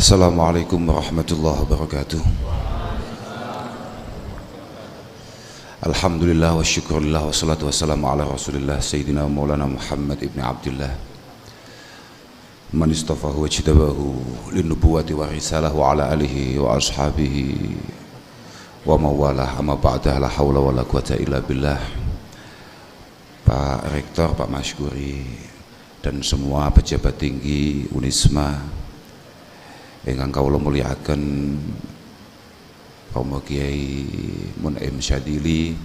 Assalamualaikum warahmatullahi wabarakatuh. Alhamdulillah wa syukurillah wa salatu wassalamu ala rasulillah Sayyidina Maulana Muhammad ibn Abdullah man istafahu wa jitabahu linnubuwati wa risalah wa ala alihi wa ashabihi wa mawalah amma ba'dah la hawla wa la quwata illa billah. Pak Rektor, Pak Masyuri dan semua pejabat tinggi Unisma ingkang kawula mulyakaken, Romo Kiai Mun'im Syadili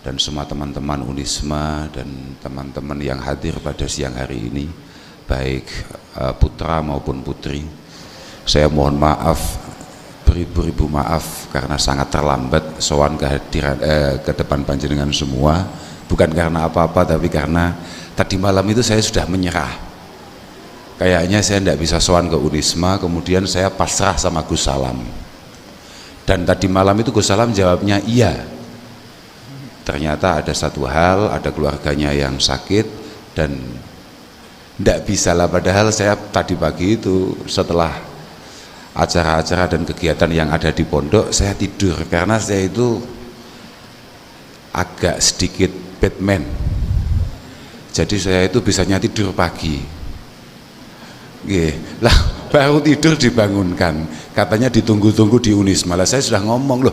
dan semua teman-teman Unisma dan teman-teman yang hadir pada siang hari ini, baik putra maupun putri. Saya mohon maaf, beribu-ribu maaf karena sangat terlambat sowan kehadiran ke depan panjenengan semua. Bukan karena apa-apa, tapi karena tadi malam itu saya sudah menyerah. Kayaknya saya tidak bisa sowan ke Unisma, kemudian saya pasrah sama Gus Salam. Dan tadi malam itu Gus Salam jawabnya iya. Ternyata ada satu hal, ada keluarganya yang sakit dan tidak bisa lah. Padahal saya tadi pagi itu setelah acara-acara dan kegiatan yang ada di pondok, saya tidur karena saya itu agak sedikit Batman. Jadi saya itu bisanya tidur pagi. Lah baru tidur dibangunkan, katanya ditunggu-tunggu di Unisma. Lah saya sudah ngomong, loh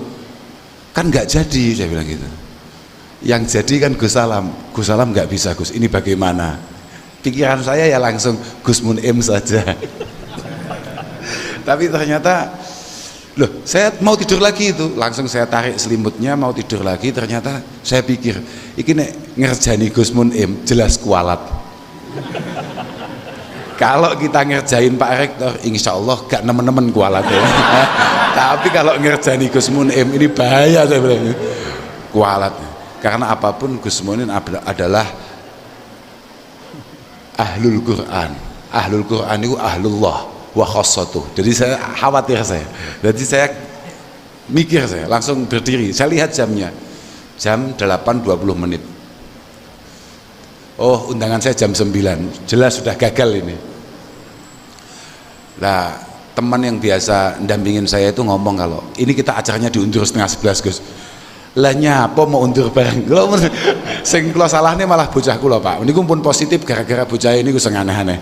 kan nggak jadi, saya bilang gitu. Yang jadi kan Gus Salam. Gus Salam nggak bisa, Gus, ini bagaimana? Pikiran saya ya langsung Gus Mun'im saja. Tapi ternyata, loh saya mau tidur lagi itu, langsung saya tarik selimutnya mau tidur lagi. Ternyata saya pikir, iki nek ngerjani Gus Mun'im jelas kualat. Kalau kita ngerjain Pak Rektor, insya Allah gak nemen-nemen kualat ya. Tapi kalau ngerjain Gus Mun'im ini bahaya, saya bilang kualat. Karena apapun Gus Mun'im adalah ahlul Quran. Ahlul Quran itu ahlullah wa khassatuh. Jadi saya khawatir saya. Jadi saya mikir, saya langsung berdiri. Saya lihat jamnya, jam 8.20 menit. Oh, undangan saya jam 9, jelas sudah gagal ini. Lah teman yang biasa ndampingin saya itu ngomong, kalau ini kita acaranya diundur 10:30 Gus. Lah nyapa mau undur bareng. Lho sing kula salahne malah bocah kula, Pak. Niku pun positif gara-gara bocah ini ku sing aneh-aneh.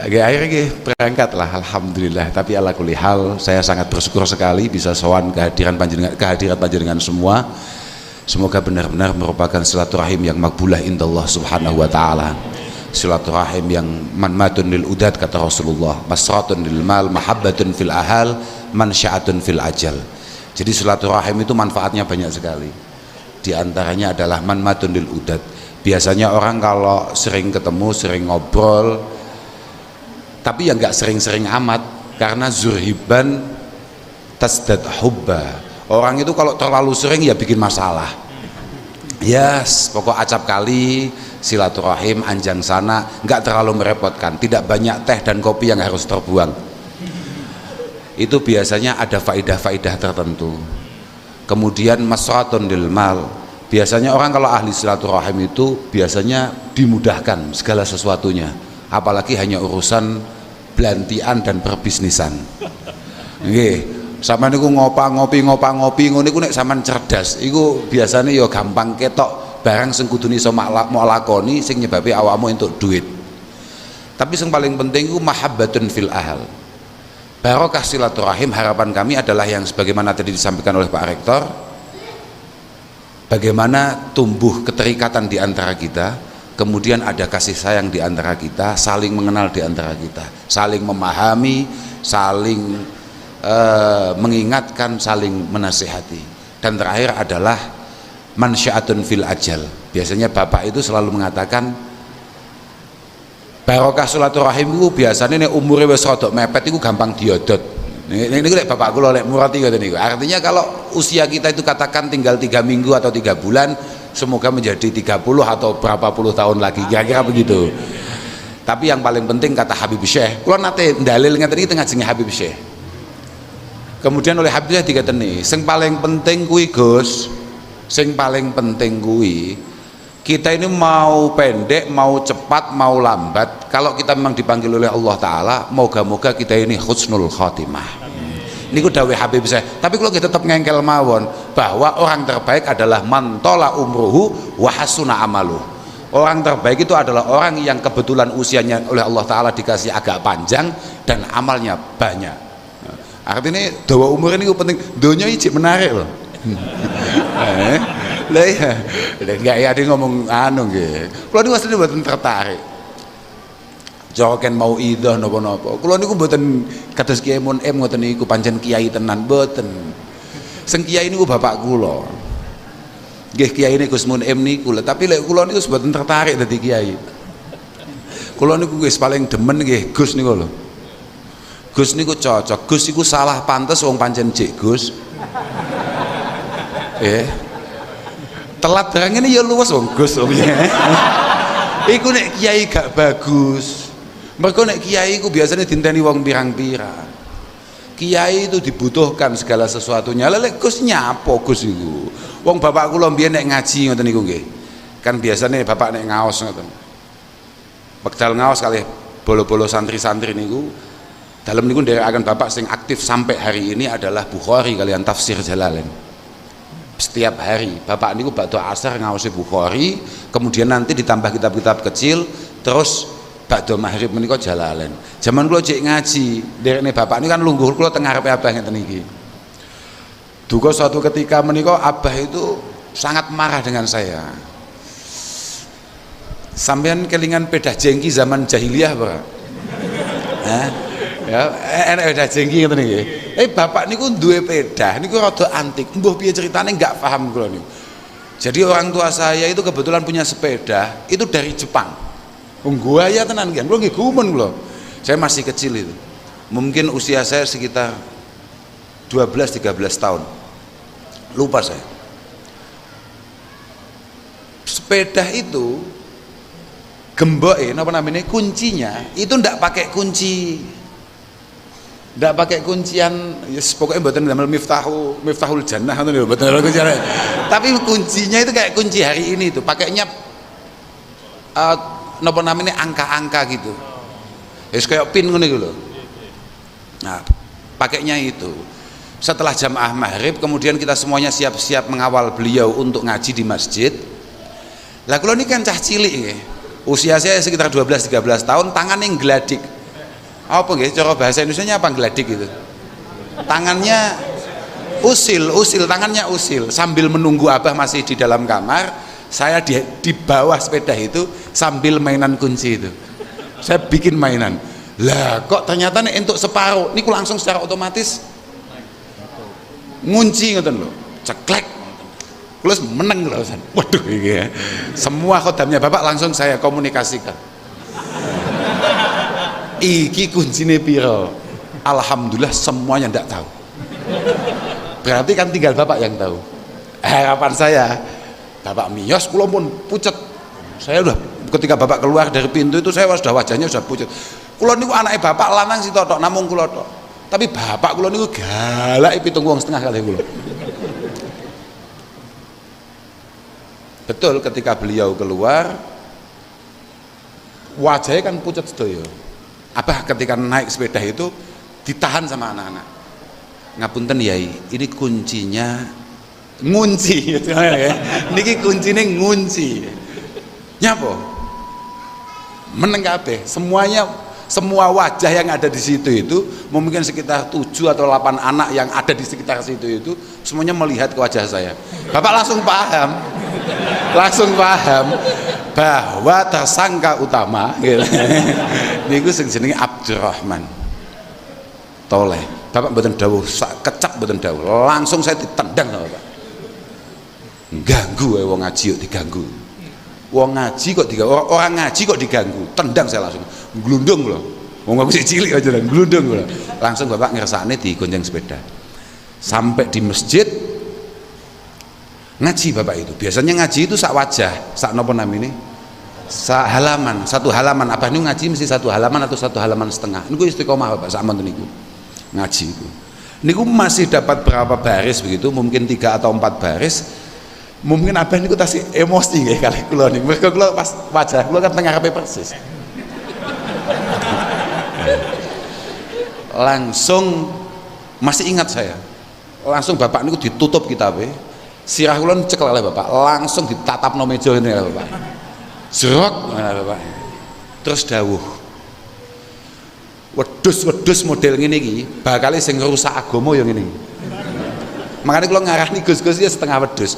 Akhirnya berangkat lah, alhamdulillah. Tapi ala kulli hal saya sangat bersyukur sekali bisa sowan kehadiran panjenengan semua. Semoga benar-benar merupakan silaturahim yang makbulah indallah subhanahu wa ta'ala. Silaturahim yang manmatun lil udad, kata Rasulullah, masratun lil mal, mahabbatun fil ahal, mansya'atun fil ajal. Jadi silaturahim itu manfaatnya banyak sekali. Di antaranya adalah manmatun lil udad. Biasanya orang kalau sering ketemu, sering ngobrol, tapi yang nggak sering-sering amat, karena zurhiban tasdad hubba. Orang itu kalau terlalu sering ya bikin masalah. Yes, pokok acap kali, silaturahim, anjang sana, nggak terlalu merepotkan. Tidak banyak teh dan kopi yang harus terbuang. Itu biasanya ada faidah-faidah tertentu. Kemudian masratun lil mal. Biasanya orang kalau ahli silaturahim itu biasanya dimudahkan segala sesuatunya. Apalagi hanya urusan belantian dan perbisnisan. Nggih. Sama niku ngopi ngono niku nek sampean cerdas iku biasanya ya gampang ketok barang sing kudune iso mau lakoni sing nyebabe awakmu entuk duit. Tapi yang paling penting iku mahabbatun fil ahal. Barokah silaturahim, harapan kami adalah yang sebagaimana tadi disampaikan oleh Pak Rektor, bagaimana tumbuh keterikatan di antara kita, kemudian ada kasih sayang di antara kita, saling mengenal di antara kita, saling memahami, saling mengingatkan, saling menasihati. Dan terakhir adalah mansya'atun fil ajal. Biasanya bapak itu selalu mengatakan barokah silaturahim itu biasanya nek umure wis rada mepet itu gampang diodot. Niku lek bapak kula lek murati ngoten niku. Artinya kalau usia kita itu katakan tinggal 3 minggu atau 3 bulan, semoga menjadi 30 atau berapa puluh tahun lagi, kira-kira begitu. Tapi yang paling penting kata Habib Syekh, kula nate dalil ngeten iki teng ngajenge Habib Syekh. Kemudian oleh Habib Syekh dikateni, sing paling penting kuwi Gus, sing paling penting kuwi Kita ini mau pendek, mau cepat, mau lambat, kalau kita memang dipanggil oleh Allah Ta'ala, moga-moga kita ini husnul khotimah. Ini ku dawuh Habib saya. Tapi kalau kita tetap ngengkel mawon bahwa orang terbaik adalah mantola umruhu wa hasuna amalu. Orang terbaik itu adalah orang yang kebetulan usianya oleh Allah Ta'ala dikasih agak panjang dan amalnya banyak. Artinya dawa umur ini penting. Dunia ini menarik loh. Lah ya, enggak ya dia ngomong anu nggih. Kulo niku asline mboten tertarik. Joken mau idah napa-napa. Kulo niku mboten kados Kiai Mun M ngoten niku pancen kiai tenan mboten. Sing kiai niku bapak kula. Nggih Kiai niku Gus Mun M niku, tapi lek kula niku mboten tertarik dadi kiai. Kula niku wis paling demen nggih Gus niku lho. Gus niku cocok. Gus iku salah pantes wong pancen Cik Gus. Telat barang ini ya luwes wong Gus wong ya. Iku nek kiai gak bagus. Mergo nek kiai iku biasanya dinteni wong pirang-pirang. Kiai itu dibutuhkan segala sesuatunya. Lek Gus nyapo Gus iku. Wong bapak kula mbiyen nek ngaji ngoten niku nggih. Kan biasanya bapak nek ngaos ngoten. Wekdal ngaos kalih bolo-bolo santri-santri niku. Dalam niku nderekaken bapak sing aktif sampai hari ini adalah Bukhari kalian tafsir Jalalain. Setiap hari bapak niku bakdo asar ngaosi Bukhari, kemudian nanti ditambah kitab-kitab kecil, terus bakdo maghrib menika Jalalain. Zaman kula cek ngaji, derekne bapak ini kan lungguh kula teng ngarepe abah ngeten iki. Duga suatu ketika menika abah itu sangat marah dengan saya. Sampean kelingan pedah jengki zaman jahiliyah, Pak? Hah? Ya, enak pedah jengki ngeten iki. Bapak niku duwe pedah, niku rada antik. Mbuh piye ceritane enggak paham kula niku. Jadi orang tua saya itu kebetulan punya sepeda itu dari Jepang. Wong guaya tenan kan. Kula nggih gumun kula. Saya masih kecil itu. Mungkin usia saya sekitar 12-13 tahun. Lupa saya. Sepeda itu gemboke napa namanya kuncinya itu ndak pakai kunci. Ndak pakai kuncian, yes, pokoknya mboten damel miftahul jannah ngoten lho, mboten kuncian. Tapi kuncinya itu kayak kunci hari ini itu, pakainya napa namanya angka-angka gitu. Wis kayak pin ngono iku lho. Nah, pakainya itu. Setelah jamaah maghrib, kemudian kita semuanya siap-siap mengawal beliau untuk ngaji di masjid. Lah kula ini kan cah cilik nggih. Usia saya sekitar 12-13 tahun, tangannya ngladik. Apa nggih cara bahasa Indonesianya apa ngladik gitu? Tangannya usil, tangannya usil sambil menunggu abah masih di dalam kamar, saya di bawah sepeda itu sambil mainan kunci itu. Saya bikin mainan. Lah kok ternyata nih untuk separuh, niku langsung secara otomatis ngunci ngoten lho. Ceklek. Terus meneng lho. Waduh iki ya. Semua khodamnya Bapak langsung saya komunikasikan. Iki kuncine piro? Alhamdulillah semuanya ndak tahu. Berarti kan tinggal Bapak yang tahu. Harapan saya Bapak miyos, kula pun pucet. Saya udah ketika Bapak keluar dari pintu itu saya sudah wajahnya sudah pucet. Kula niku anake Bapak lanang sito tok, namung kula tok. Tapi Bapak kula niku galak 7 wong setengah kali kula. Betul ketika beliau keluar wajahnya kan pucet sedaya. Abah ketika naik sepeda itu ditahan sama anak-anak. Ngapunten Yai, ini kuncinya ngunci. Niki kuncinya ngunci. Nyapa? Meneng kabeh. Semua wajah yang ada di situ itu mungkin sekitar 7 atau 8 anak yang ada di sekitar situ itu semuanya melihat ke wajah saya. Bapak langsung paham bahwa tersangka utama gitu. Niku sing jenenge Abdurrahman Toleh. Bapak mboten dawuh kecap mboten dawuh, langsung saya ditendang sama Bapak. Ganggu wong ngaji kok diganggu. Wong ngaji kok diganggu, orang ngaji kok diganggu. Tendang saya langsung. Glundung lho. Wong aku sik cilik aja glundung lho. Langsung Bapak ngersakne digonceng sepeda. Sampai di masjid ngaji Bapak itu. Biasanya ngaji itu sak wajah, sak napa namine? Sak halaman, 1 halaman. Abah niku ngaji mesti 1 halaman atau 1 halaman setengah. Niku istiqomah Bapak sak monten niku. Ngaji itu. Niku masih dapat berapa baris begitu, mungkin 3 atau 4 baris. Mungkin apa niku tasih emosi nggih kalih kula niku. Mergo kula pas wajah kula kan teng ngarepe persis. Langsung masih ingat saya. Langsung bapak niku ditutup kitabe. Sirah kula cekel oleh bapak, langsung ditatapno meja ngene lho bapak. Jrok ngene bapak. Terus dawuh. Wedhus-wedhus model ngene iki bakal sing ngrusak agama ya ngene iki. Makanya kula ngarani Gus-Gus ya setengah wedhus.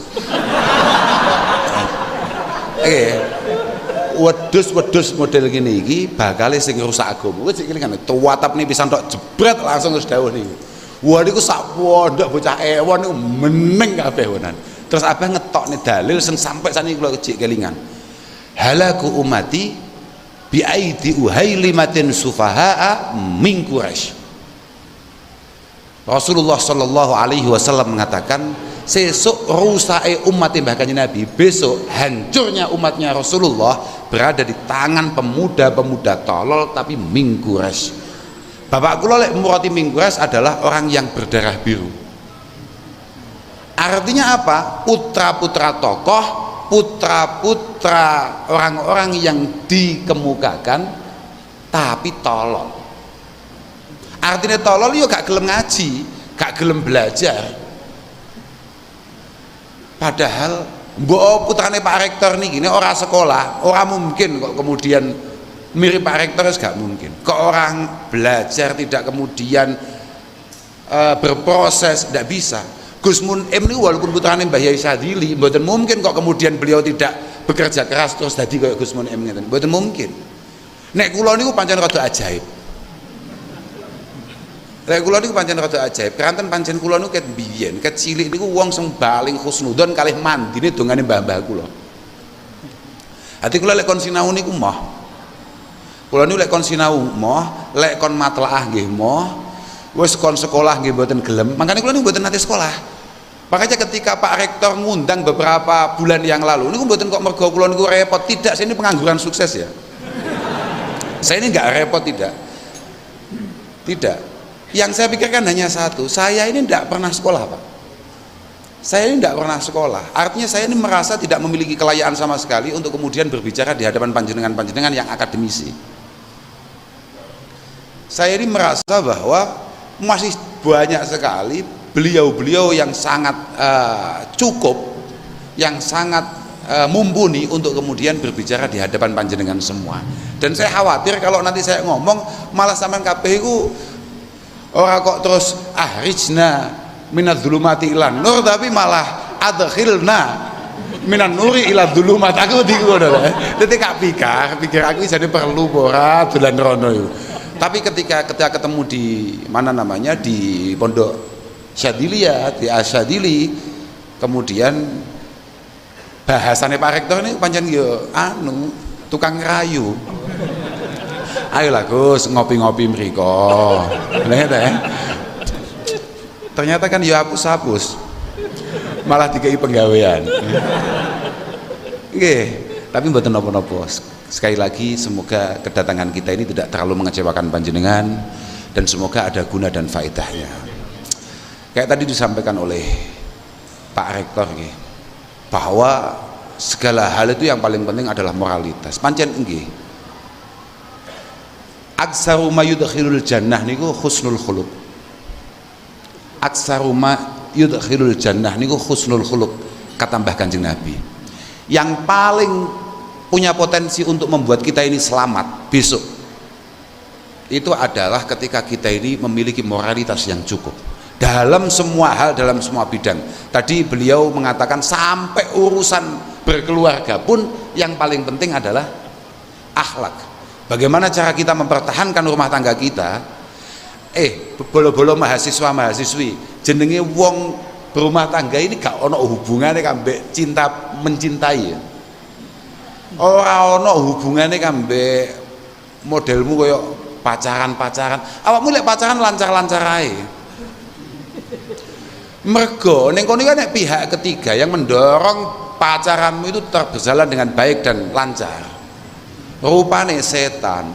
Wedhus-wedhus model ngene iki bakal sing ngrusak agama. Wis iki kan tuwatapne pisan tok jebret langsung terus dawuh niku. Wah niku sak pondok bocah ewon niku meneng kabeh wonan. Terus abah ngetokne dalil sing sampai saniki kula cek kelingan. Halaku umati bi aidi uhailimatin sufahaa min Quraisy. Rasulullah sallallahu alaihi wasallam mengatakan sesuk rusake umat Mbah Kanjeng Nabi, besok hancurnya umatnya Rasulullah berada di tangan pemuda-pemuda tolol tapi min Quraisy. Bapak kula lek murati min Quraisy adalah orang yang berdarah biru. Artinya apa? Putra-putra tokoh, putra-putra orang-orang yang dikemukakan tapi tolol. Artinya tolol yo gak gelem ngaji, gak gelem belajar. Padahal mbok putrane Pak Rektor niki ora sekolah, ora mungkin kok kemudian mirip Pak Rektor, gak mungkin. Kok orang belajar tidak kemudian berproses, tidak bisa. Gus Mun M ini walaupun putrane Mbah Yai Sadili, mboten mungkin kok kemudian beliau tidak bekerja keras terus dadi kaya Gus Mun M ngeten. Mboten mungkin. Nek kula niku pancen rada ajaib. Nek kula niku pancen rada ajaib. Keranten pancen kula niku ket biyen, ket cilik niku wong sing paling husnudzon kalih mandine dongane mbah-mbah kula. Ati kula lek kon sinau niku moh. Kula niku lek kon sinau moh, lek kon matlaah nggih moh, wis kon sekolah nggih mboten gelem. Makane kula niku mboten nate sekolah. Makanya ketika Pak Rektor ngundang beberapa bulan yang lalu, niku mboten kok mergo kula niku repot, tidak, saya ini pengangguran sukses ya. Saya ini enggak repot, tidak. Tidak. Yang saya pikirkan hanya satu, saya ini tidak pernah sekolah, Pak. Saya ini tidak pernah sekolah. Artinya saya ini merasa tidak memiliki kelayaan sama sekali untuk kemudian berbicara di hadapan panjenengan-panjenengan yang akademisi. Saya ini merasa bahwa masih banyak sekali beliau-beliau yang sangat cukup, yang sangat mumpuni untuk kemudian berbicara di hadapan panjenengan semua. Dan saya khawatir kalau nanti saya ngomong malah sampean kabeh iku ora kok terus ahrijna minadz-dzulumati ilan nur, tapi malah adkhilna minan nuri ila dzulumat. Aku di ngono lho. Dadi gak pikir aku jane perlu ora dolan rono iku. Tapi ketika ketemu di mana namanya di Pondok Syadiliyah, di Asyadili, kemudian bahasannya Pak Rektor ini pancen yo tukang rayu. Ayolah Gus ngopi-ngopi mriko. Ternyata kan ya hapus-hapus. Malah dikai penggawean. Nggih, tapi mboten napa-napa. Sekali lagi semoga kedatangan kita ini tidak terlalu mengecewakan panjenengan dan semoga ada guna dan faedahnya. Kayak tadi disampaikan oleh Pak Rektor nggih, bahwa segala hal itu yang paling penting adalah moralitas. Pancen nggih. Aksaru ma yudkhilul jannah niku husnul khuluq. Aksaru ma yudkhilul jannah niku husnul khuluq, kata Mbah Kanjeng Nabi. Yang paling punya potensi untuk membuat kita ini selamat besok itu adalah ketika kita ini memiliki moralitas yang cukup dalam semua hal, dalam semua bidang. Tadi beliau mengatakan sampai urusan berkeluarga pun yang paling penting adalah akhlak. Bagaimana cara kita mempertahankan rumah tangga kita. Bolo-bolo mahasiswa-mahasiswi jenenge wong berumah tangga ini gak ono hubungannya kambek cinta mencintai. Ora ono hubungannya kambek modelmu koyo pacaran-pacaran. Awakmu lek pacaran lancar-lancar ae. Mergo ning kono kan nek pihak ketiga yang mendorong pacaranmu itu berjalan dengan baik dan lancar. Rupane setan.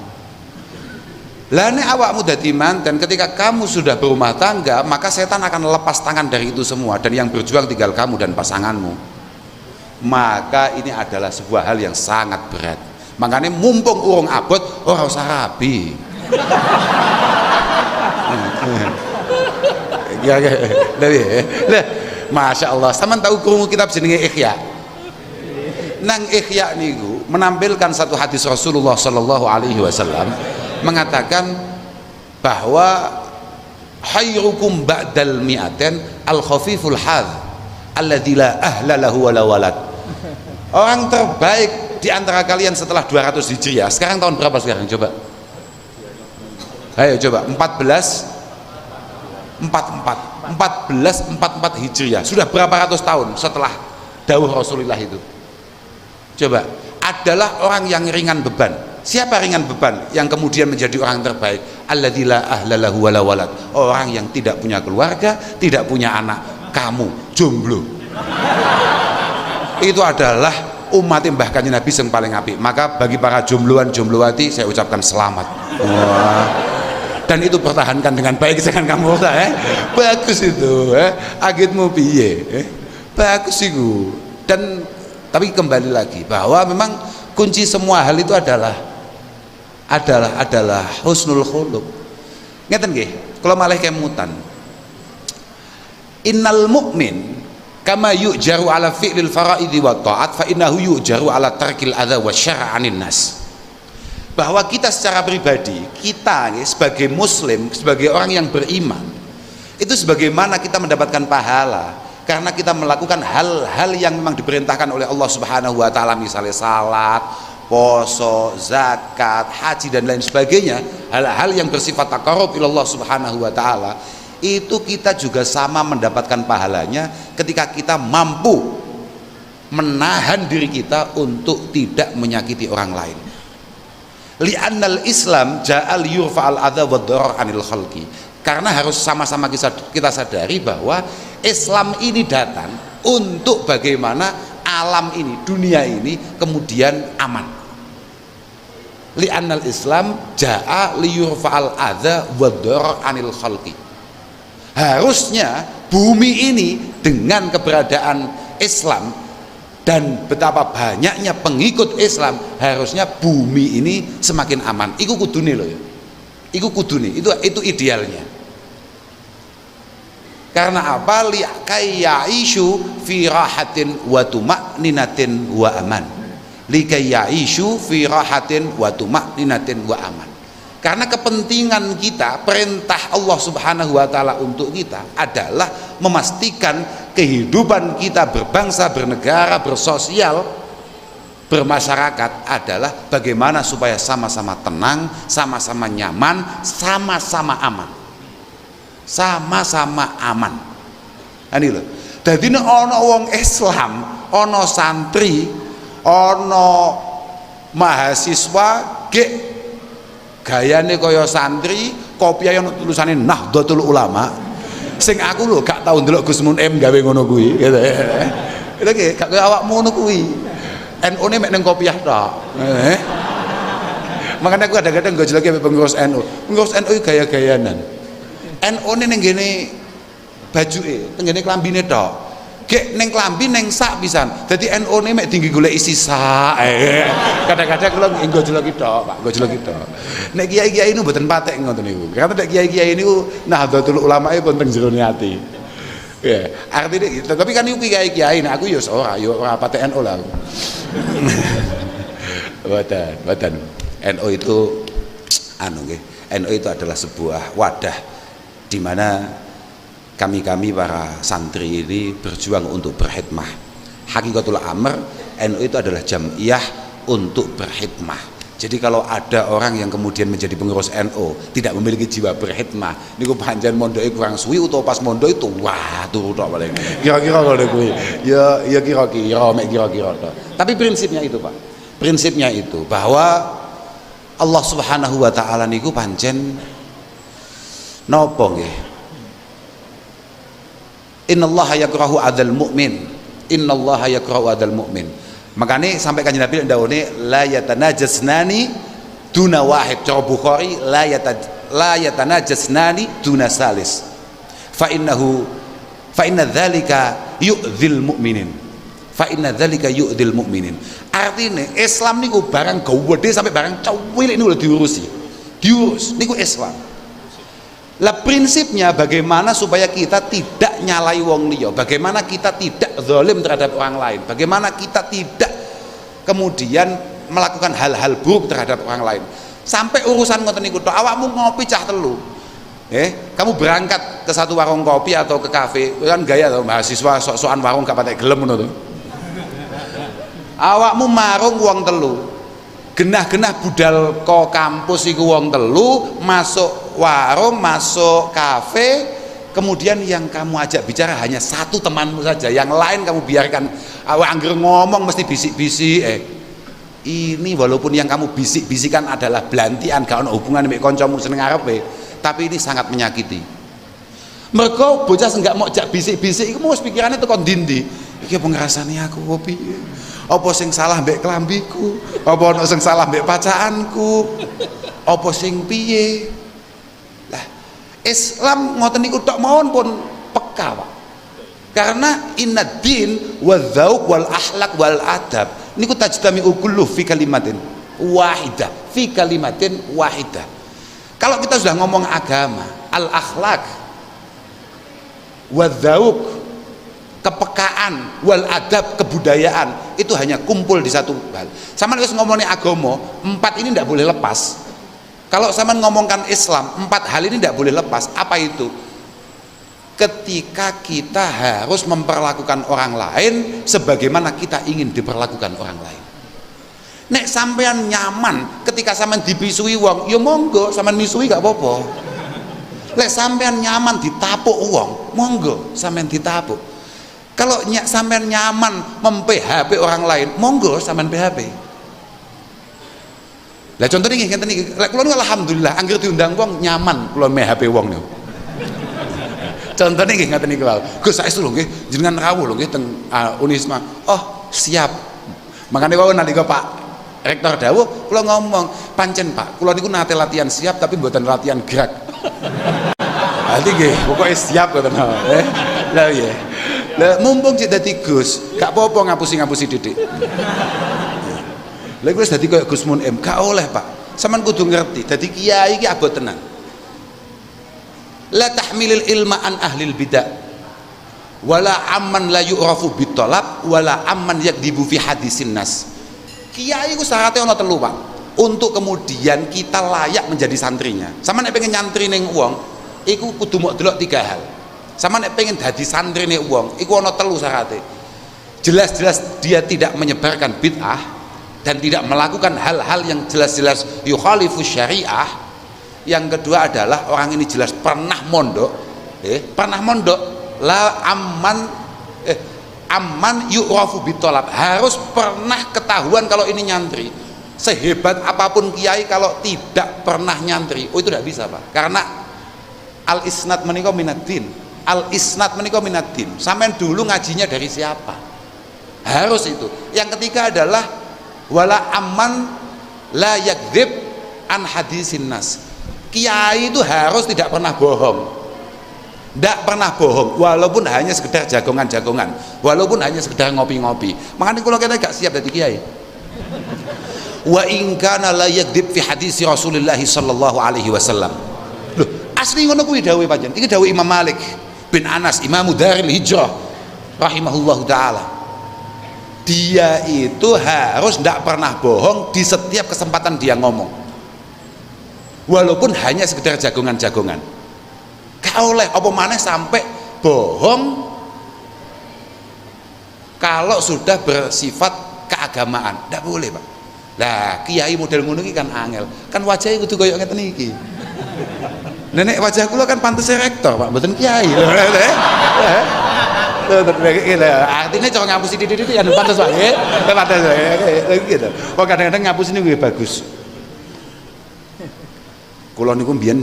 Lah nek awakmu dadi manten, ketika kamu sudah berumah tangga, maka setan akan lepas tangan dari itu semua dan yang berjuang tinggal kamu dan pasanganmu. maka ini adalah sebuah hal yang sangat berat. Makanya mumpung urung abot ora usah rabi. Masya Allah, sampean tahu krungu kitab jenenge Ihya. Nang Ihya niku menampilkan satu hadis Rasulullah sallallahu alaihi wasallam mengatakan bahwa khairukum ba'dal mi'aten al khafiful hadh alladzi la ahla lahu wala walad. Orang terbaik di antara kalian setelah 200 Hijriah. Sekarang tahun berapa sekarang coba? Ayo coba 1444 Hijriah. Sudah berapa ratus tahun setelah dawuh Rasulullah itu? Coba, adalah orang yang ringan beban. Siapa ringan beban yang kemudian menjadi orang terbaik? Alladzi la ahlalahu wala walad. Orang yang tidak punya keluarga, tidak punya anak. Kamu jomblo. Itu adalah umat Mbah Kanjeng Nabi yang paling apik. Maka bagi para jombloan jomblowati saya ucapkan selamat. Wah. Dan itu pertahankan dengan baik, jangan kamu bagus itu, agitmu piye, bagus itu. Dan tapi kembali lagi bahwa memang kunci semua hal itu adalah husnul khuluq. Ngeten nggih, kula malih kemutan. Innal mu'min kama yu'jaru ala fi'lil fara'idhi wa ta'at fa innahu yu'jaru ala tarkil adza wa syar'anin nas. Bahwa kita secara pribadi, kita sebagai muslim, sebagai orang yang beriman, itu sebagaimana kita mendapatkan pahala karena kita melakukan hal-hal yang memang diperintahkan oleh Allah Subhanahu wa taala, misalnya salat, poso, zakat, haji dan lain sebagainya, hal-hal yang bersifat taqarrub ila Allah Subhanahu wa taala, itu kita juga sama mendapatkan pahalanya ketika kita mampu menahan diri kita untuk tidak menyakiti orang lain. Li'annal Islam ja'al yurfa'al adza wa dharar 'anil khalqi. Karena harus sama-sama kita sadari bahwa Islam ini datang untuk bagaimana alam ini, dunia ini kemudian aman. Li'annal Islam ja'a liyurfa'al adza wa dharar 'anil khalqi. Harusnya bumi ini dengan keberadaan Islam dan betapa banyaknya pengikut Islam, harusnya bumi ini semakin aman. Iku kudune loh ya. Iku kudune, itu idealnya. Karena apa? Li'kayya'ishu fi rahatin wa tuma'ninatin wa aman. Li'kayya'ishu fi rahatin wa tuma'ninatin wa aman. Karena kepentingan kita, perintah Allah Subhanahu wa taala untuk kita adalah memastikan kehidupan kita berbangsa, bernegara, bersosial, bermasyarakat adalah bagaimana supaya sama-sama tenang, sama-sama nyaman, sama-sama aman. Sama-sama aman. Ini loh. Dadi nek ana wong Islam, ana santri, ana mahasiswa gek gayane kaya santri, kopiah yang tulisane Nahdlatul Ulama. Sing aku lho gak tau ndelok Gus Munim gawe ngono kuwi, gitu. Itu ki gak kaya awakmu ngono kuwi. NU-ne mek ning kopiah tok. Makanya aku kadang-kadang gak jelek ambek pengurus NU. Pengurus NU gaya-gayanan. NU-ne ning ngene bajuke, teng ngene klambine tok. Gek ning klambi ning sak pisan. Dadi NU-ne mek tinggi golek isi sak. Kadang-kadang kula nggo jeleki tok, Pak, nggo jeleki tok. Nek kiai-kiai niku mboten patek ngoten niku. Karena nek kiai-kiai niku Nahdlatul Ulama pun teng jero ati. Ya, artinya gitu. Tapi kan niku kiai-kiai, nek aku ya ora patek NU lah. Mboten. NU itu nggih. NU itu adalah sebuah wadah di mana kami para santri ini berjuang untuk berkhidmah. Hakikatul amr, NU itu adalah jamiah untuk berkhidmah. Jadi kalau ada orang yang kemudian menjadi pengurus NU tidak memiliki jiwa berkhidmah, niku pancen mondoke kurang suwi utawa pas mondok itu wah turu tok paling. Kira-kira ngono kuwi. Ya kira-kira mek kira-kira tok. Tapi prinsipnya itu, Pak. Prinsipnya itu bahwa Allah Subhanahu wa taala niku pancen napa nggih? Innallaha yakrahu adzal mu'min. Innallaha yakrahu adzal mu'min. Makanya sampai Kanjeng Nabi ndawone la yatanajasnani duna wahid. Cara Bukhari la yatanajasnani duna salis. Fa inna dzalika yu'dzil mu'minin. fa inna dzalika yu'dil mu'minin. Artine Islam niku barang gede sampai barang cilik niku diurus niku Islam. Lah prinsipnya bagaimana supaya kita tidak nyalai wong liya, bagaimana kita tidak zalim terhadap orang lain, bagaimana kita tidak kemudian melakukan hal-hal buruk terhadap orang lain. Sampai urusan ngoten niku tok, awakmu ngopi cah telu. Kamu berangkat ke satu warung kopi atau ke kafe, kan gaya tuh mahasiswa sok-sokan warung gak patek gelem ngono tuh. Awakmu marung wong telu. Genah-genah budal ko kampus iku wong telu, masuk warung, masuk kafe, kemudian yang kamu ajak bicara hanya satu temanmu saja, yang lain kamu biarkan angger ngomong mesti bisik-bisik. Ini walaupun yang kamu bisik-bisikan adalah belantian, gak ono hubungan mek kancamu seneng arepe, tapi ini sangat menyakiti. Mergo bocah enggak mau jak bisik-bisik iku mesti pikirane teko ndi-ndi. Iki apa ngrasani aku apa piye? Apa sing salah mbek klambiku? Apa ono sing salah mbek pacaanku? Apa sing piye? Lah, Islam ngoten niku tok mawon pun peka, Pak. Karena innad din wa dzauq wal akhlaq wal adab niku tajtami'u kullu fi kalimatin wahidah, fi kalimatin wahidah. Kalau kita sudah ngomong agama, al akhlaq wa dzauq, kepekaan, wal adab, kebudayaan, itu hanya kumpul di satu hal. Sama wis ngomongin agama, 4 ini tidak boleh lepas. Kalau sama ngomongkan Islam, 4 hal ini tidak boleh lepas. Apa itu? Ketika kita harus memperlakukan orang lain sebagaimana kita ingin diperlakukan orang lain. Nek sampean nyaman ketika sampean dibisui wong, ya monggo sampean misui gak apa-apa. Lek sampean nyaman ditapuk wong, monggo sampean ditapuk. Kalau sampean nyaman mem-PHP orang lain, monggo sampean PHP. Lah contohnya ngeten iki, lek kula alhamdulillah anggere diundang wong nyaman kula PHP wong niku. Contohnya nggih ngaten niku wae. Gus saestu lho nggih jenengan rawuh lho nggih teng Unisma. Oh, siap. Makane wae nalika Pak Rektor dawuh, kula ngomong, pancen Pak, kula niku nate latihan siap tapi mboten latihan gerak. Dadi nggih, pokoke siap ngoten. Lah iya. Lah mumpung cek dadi Gus, gak apa-apa ngapusi-ngapusi didik. Lha wis dadi koyo Gus Mun M, gak oleh Pak. Sampeyan kudu ngerti, dadi kiai iki abot tenan. La tahmilil ilma an ahlil bidah wala amman la yu'rafu bitolab wala amman yakdibu fi hadisin nas. Kiai ku syaratnya ono telu Pak, untuk kemudian kita layak menjadi santrinya. Sama nek pengen nyantri ning wong iku kudu mok delok 3 hal. Sama nek pengen dadi santri ning wong iku ono telu syaratnya. Jelas-jelas dia tidak menyebarkan bid'ah dan tidak melakukan hal-hal yang jelas-jelas yukhalifus syariah. Yang kedua adalah orang ini jelas pernah mondok, pernah mondok, la amman yu'rafu bitolab, harus pernah ketahuan kalau ini nyantri. Sehebat apapun kiai kalau tidak pernah nyantri, itu tidak bisa Pak. Karena al isnad menika minaddin, al isnad menika minaddin. Sampean dulu ngajinya dari siapa? Harus itu. Yang ketiga adalah wala amman la yakdzib an hadisin nas. Kiai itu harus tidak pernah bohong, tidak pernah bohong, walaupun hanya sekedar jagongan-jagongan, walaupun hanya sekedar ngopi-ngopi. Makanya kalau kita gak siap jadi kiai. Wa in kana la yakdzib fi hadisi Rasulullah sallallahu alaihi wasallam. Loh, asli ngono kuwi dawuhe pancen. Iki dawuh Imam Malik bin Anas, Imamu Daril Hijrah rahimahullahu taala. Dia itu harus tidak pernah bohong di setiap kesempatan dia ngomong. Walaupun hanya sekedar jagongan-jagongan. Kau oleh apa maneh sampai bohong kalau sudah bersifat keagamaan. Tidak boleh Pak. Lah kiai model ngono iki kan angel. Kan wajahnya kudu koyo ngeten iki. Nenek wajah kula kan pantes rektor Pak, mboten kiai. Artinya cara ngapusi didik ya pantes Pak. Pantes gitu. Kok kadang-kadang ngapusi niku bagus. Kulo niku mbiyen,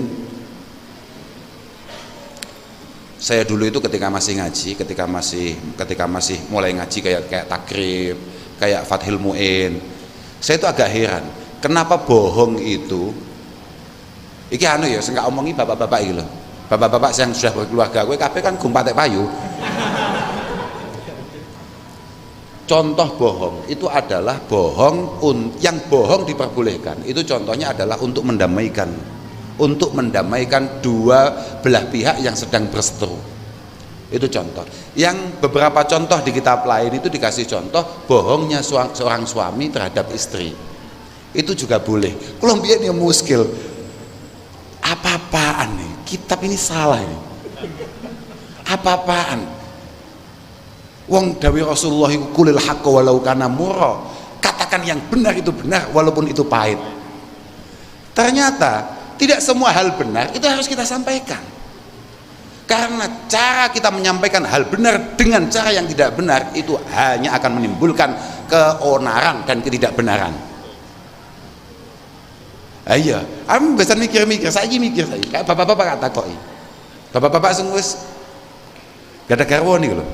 saya dulu itu ketika masih ngaji, ketika masih mulai ngaji kayak takrib, kayak Fathil Mu'in, saya itu agak heran kenapa bohong itu iki anu ya, saya nggak omongi bapak-bapak iki lho, bapak-bapak yang sudah berkeluarga, kowe kabeh kan gum patek payu. contoh bohong itu adalah bohong yang bohong diperbolehkan. Itu contohnya adalah untuk mendamaikan dua belah pihak yang sedang berseteru. Itu contoh. Yang beberapa contoh di kitab lain itu dikasih contoh bohongnya seorang suami terhadap istri. Itu juga boleh. Kalau biar dia muskil, apa-apaan nih? Kitab ini salah ini. Apa-apaan? Wong dawi Rasulullah iku kulil haqqa walau kana murra. Katakan yang benar itu benar walaupun itu pahit. Ternyata tidak semua hal benar itu harus kita sampaikan. Karena cara kita menyampaikan hal benar dengan cara yang tidak benar itu hanya akan menimbulkan keonaran dan ketidakbenaran. Iya, aku biasa mikir-mikir, saya kayak bapak-bapak kata kok. Bapak-bapak sing wis gak ada garwa nih loh.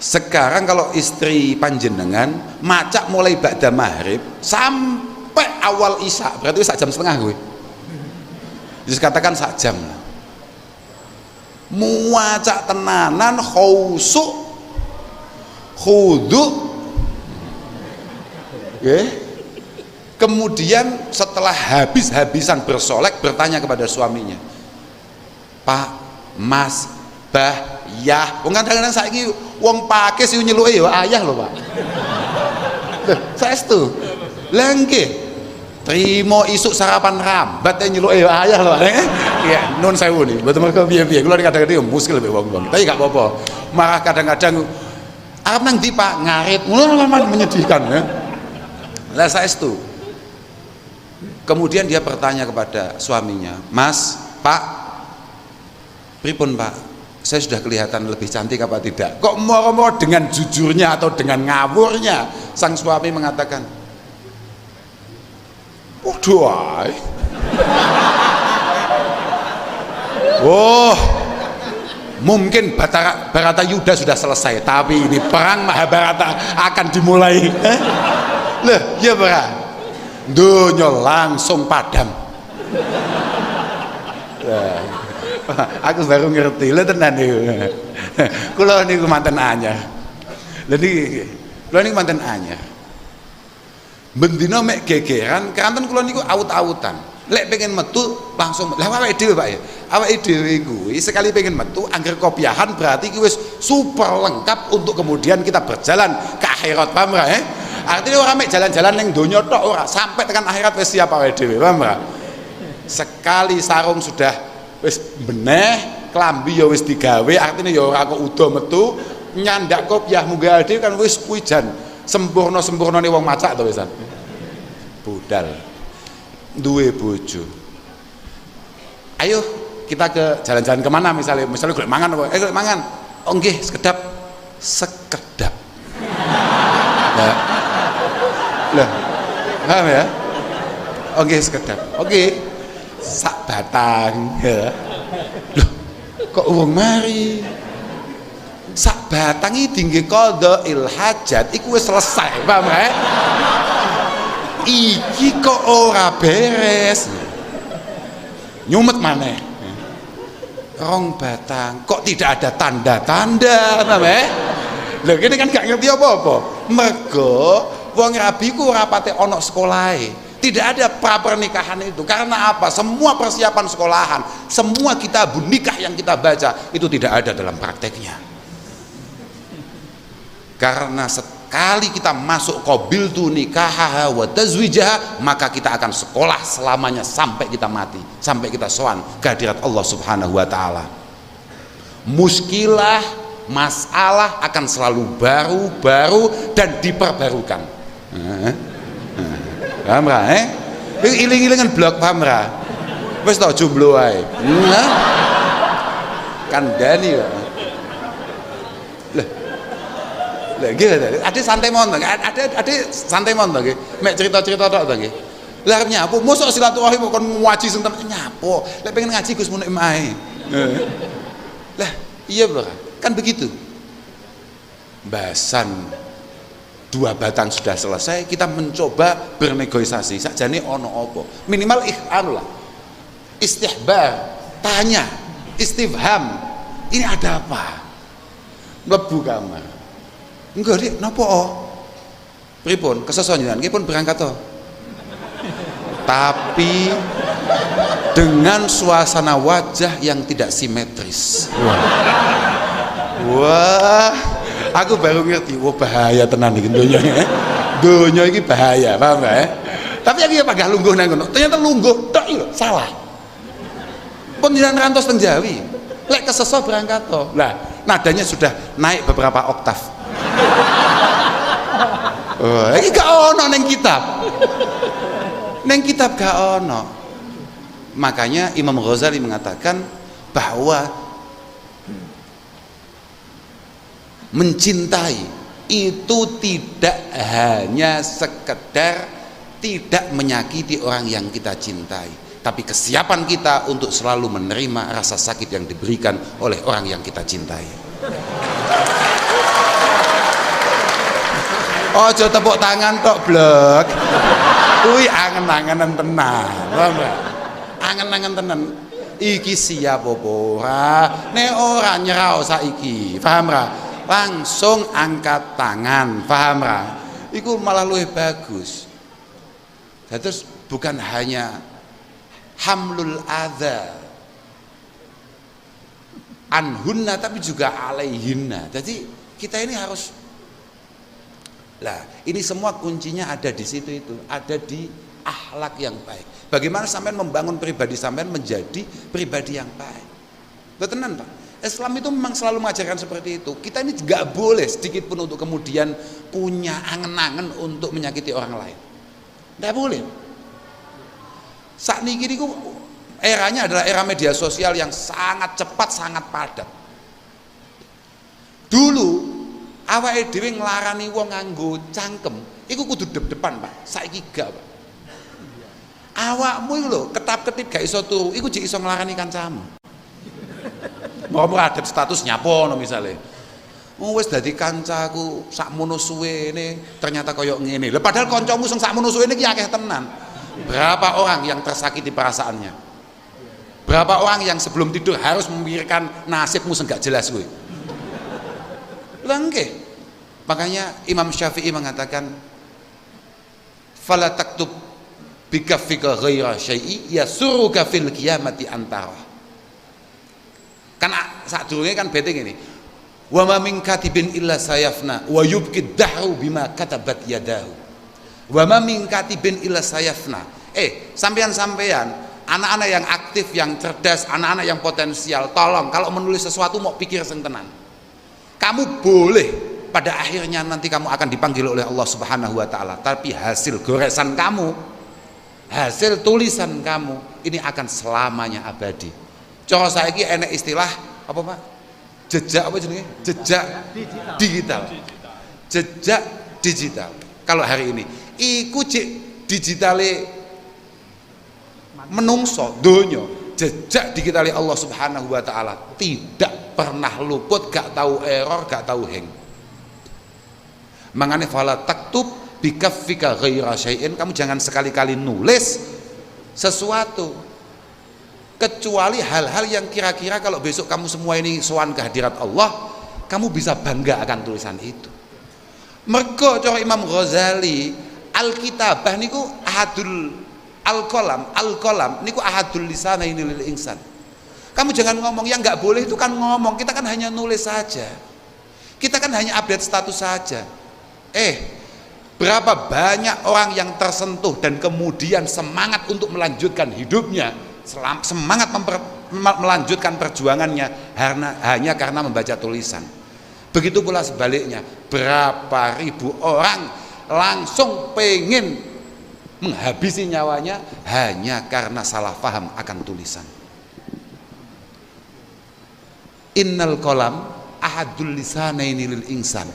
Sekarang kalau istri panjenengan macak mulai ba'da maghrib sampai awal isya, berarti 1 jam setengah gue. Jadi katakan 1 jam. Muacak tenanan khusuk khuduk. Kemudian setelah habis-habisan bersolek bertanya kepada suaminya, Pak, Mas, Bah, Yah, wong kadang-kadang saiki wong pakis yo nyeluke yo ayah lho, Pak. Saestu. Lah nggih. Trimo isuk sarapan rambat nyeluke yo ayah lho, Pak. Iya, nun sewu nih. Mboten mergo piye-piye. Kula kadang-kadang yo muskil mbek wong-wong. Tapi gak apa-apa. Malah kadang-kadang arep nang ndi, Pak? Ngarit. Ngono menyedihkan ya. Lah saestu. Kemudian dia bertanya kepada suaminya, Mas, Pak, pripun Pak? Saya sudah kelihatan lebih cantik apa tidak? Kok moro-moro dengan jujurnya atau dengan ngawurnya sang suami mengatakan, waduh, oh, mungkin Baratayuda sudah selesai, tapi ini perang Mahabharata akan dimulai. Loh, ya Pak, dunia langsung padam. Aku baru ngerti lho tenan niku. Kula niku manten anyar. Lha niki kula niku manten anyar. Bendina mek gegeran, kanten kula niku awut-awutan. Lek pengen metu langsung lah awake dhewe Pak ya. Awake dhewe kuwi sekali pengen metu angger kopiahan berarti ki wis super lengkap untuk kemudian kita berjalan ke akhirat, paham ra? Artinya ora mek jalan-jalan ning donya tok ora, sampai tekan akhirat wis siap awake dhewe, paham ra? Sekali sarung sudah wis beneh, klambi ya wis digawe, artinya ya ora kok udo metu, nyandak kopiah munggah dhewe kan wis kuwi jan sempurna-sempurnane wong macak to wisan. Budal. Duwe bojo. Ayo kita ke jalan-jalan kemana misalnya golek mangan apa? Golek mangan. Oh nggih, sekedap. Lah. Paham ya? Oke, sekedap. Oke. Sak batang ya. Loh, kok urung mari? Sak batang iki dingge qadhail hajat iku wis selesai, paham ya? Iki kok ora beres. Nyumet maneh. 2 batang kok tidak ada tanda-tanda, paham ya? Lho kene kan gak ngerti apa-apa. Mergo wong rabi ku ora pate ana sekolahe. Tidak ada pra pernikahan itu. Karena apa? Semua persiapan sekolahan, semua kitabun nikah yang kita baca itu tidak ada dalam prakteknya. Karena sekali kita masuk qabiltu nikahaha wa tazwijaha, maka kita akan sekolah selamanya sampai kita mati, sampai kita sowan kehadirat Allah Subhanahu wa taala. Muskilah, masalah akan selalu baru dan diperbarukan. Paham ra? Iling-ilingan blok paham ra? Wis tau jomblo wae. Kandhani kok. Lah nggih, ade santai mawon to. Ade santai mawon to nggih. Mek cerita-cerita tok to nggih. Lah arep nyapu, mosok silaturahim kok ngaji sing nyapu. Lek pengen ngaji Gus Munik ae. Lah, iya bro. Kan begitu. Bahasan 2 batang sudah selesai, kita mencoba bernegosiasi sakjane ono apa minimal anu lah, istihbar, tanya, istifham, ini ada apa, mlebu kamar Enggak Dik, napa pripun kesasa jenengan nggih pun berangkat to. Tapi dengan suasana wajah yang tidak simetris. Wah, aku baru ngerti, wah bahaya tenan iki donya. Donya iki bahaya, paham ya? Tapi aku ya pagah lungguh nang kono. Ternyata lungguh tok lho, salah. Pun jenengan rantos teng Jawi. Lek kesesa berangkat to. Lah, nadanya sudah naik beberapa oktav. Oh, iki gak ono ning kitab. Ning kitab gak ono. Makanya Imam Ghazali mengatakan bahwa mencintai itu tidak hanya sekedar tidak menyakiti orang yang kita cintai, tapi kesiapan kita untuk selalu menerima rasa sakit yang diberikan oleh orang yang kita cintai. Ojo tepuk tangan tok blek. Kuwi angen-angenan tenan. Angen-angen tenan. Iki siap apa ora? Nek ora nyerah saiki. Paham ra? Langsung angkat tangan. Paham ra? Iku malah luwih bagus. Terus bukan hanya hamlul adza anhunna tapi juga alaihinna. Jadi kita ini harus, lah ini semua kuncinya ada di situ, itu ada di akhlak yang baik. Bagaimana sampean membangun pribadi sampean menjadi pribadi yang baik. Betul Pak? Islam itu memang selalu mengajarkan seperti itu. Kita ini nggak boleh sedikit pun untuk kemudian punya angen-angen untuk menyakiti orang lain. Nggak boleh. Saat ini eranya adalah era media sosial yang sangat cepat, sangat padat. Dulu awake dhewe nglarani wong nganggo cangkem, iku kudu depan Pak. Saiki gak Pak. Awakmu iku lho ketap-ketip gak iso turu, iku jek iso nglarani kancamu. Mau ada status nyapono misale. Wis dadi kancaku sakmono suwene ternyata koyo ngene. Lha padahal kancamu sing sakmono suwene iki akeh tenan. Berapa orang yang tersakiti perasaannya? Berapa orang yang sebelum tidur harus memikirkan nasibmu sing gak jelas kuwi? Lengke. Makanya Imam Syafi'i mengatakan fala taktub bikaffika ghaira syai'i yasuruka fil qiyamati antara. Kan sadurunge kan bete ngene. Wa ma min katibin illa sayafna wa yubqid dahru bima katabat yadahu. Wa ma min katibin illa sayafna. Sampean-sampean anak-anak yang aktif, yang cerdas, anak-anak yang potensial, tolong kalau menulis sesuatu mau pikir sing tenan. Kamu boleh pada akhirnya nanti kamu akan dipanggil oleh Allah Subhanahu wa taala, tapi hasil goresan kamu, hasil tulisan kamu ini akan selamanya abadi. Cara saiki enek istilah apa Pak? Jejak apa jenenge? Jejak digital. Jejak digital. Kalau hari ini iku cek digitale menungso donya, jejak digitali Allah Subhanahu wa taala tidak pernah luput, gak tahu error, gak tahu hang. Mangane fala taktub bikaffika ghaira syai'in, kamu jangan sekali-kali nulis sesuatu kecuali hal-hal yang kira-kira kalau besok kamu semua ini sowan kehadirat Allah, kamu bisa bangga akan tulisan itu. Mergo cara Imam Ghazali, al-kitabah niku ahadul al-qalam niku ahadul lisanaini lil insan. Kamu jangan ngomong, yang nggak boleh itu kan ngomong, kita kan hanya nulis saja. Kita kan hanya update status saja. Berapa banyak orang yang tersentuh dan kemudian semangat untuk melanjutkan hidupnya, semangat melanjutkan perjuangannya hanya karena membaca tulisan. Begitu pula sebaliknya, berapa ribu orang langsung pengen menghabisi nyawanya hanya karena salah paham akan tulisan. Innal qalam ahadul lisanaini lil insan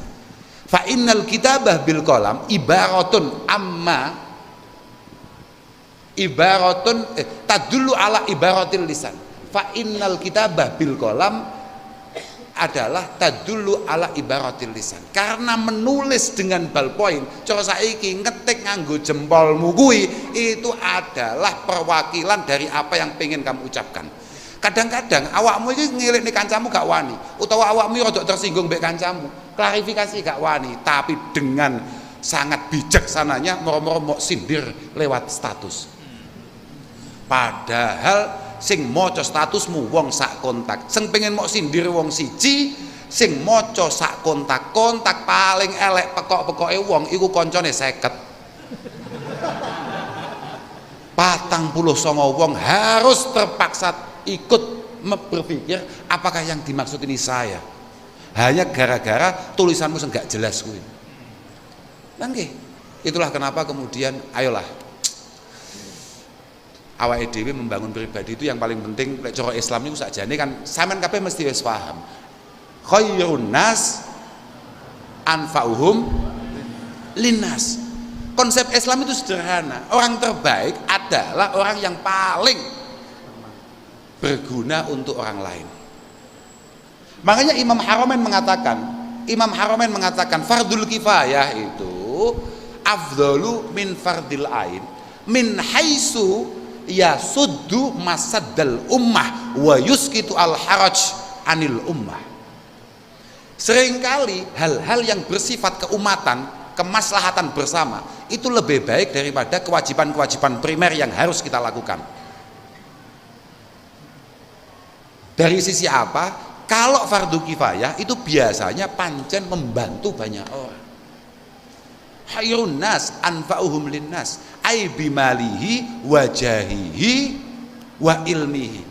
fa innal kitabah bil qalam ibaratun tadullu ala ibaratil lisan. Fa innal kitabah bil qalam adalah tadullu ala ibaratil lisan. Karena menulis dengan ballpoint, cara saiki ngetik nganggo jempolmu kuwi itu adalah perwakilan dari apa yang pengen kamu ucapkan. Kadang-kadang awakmu iki ngelekne kancamu gak wani, utawa awakmu rada tersinggung mbek kancamu. klarifikasi gak wani, tapi dengan sangat bijaksananya moro-moro mau sindir lewat status. Padahal sing maca statusmu wong sak kontak, sing pengen mau sindir wong siji, sing maca sak kontak paling elek pekok-pekoke wong iku koncone 50. 49 wong harus terpaksa ikut berpikir apakah yang dimaksud ini saya, hanya gara-gara tulisanmu enggak jelas kuwi. Nggih, itulah kenapa kemudian ayolah awake dhewe membangun pribadi itu yang paling penting. Lek cara Islam niku sakjane kan sampean kabeh mesti wis paham. Khairun nas anfa'uhum linnas. Konsep Islam itu sederhana. Orang terbaik adalah orang yang paling berguna untuk orang lain. Makanya Imam Haramain mengatakan fardul kifayah itu afdalu min fardil ain min haitsu yasuddu masaddal ummah wa yuskitu al haraj anil ummah. Seringkali hal-hal yang bersifat keumatan, kemaslahatan bersama itu lebih baik daripada kewajiban-kewajiban primer yang harus kita lakukan. Dari sisi apa? Kalau fardu kifayah itu biasanya pancen membantu banyak orang. Khairun nas anfa'uhum linnas ay bimalihi wa jahihi wa ilmihi.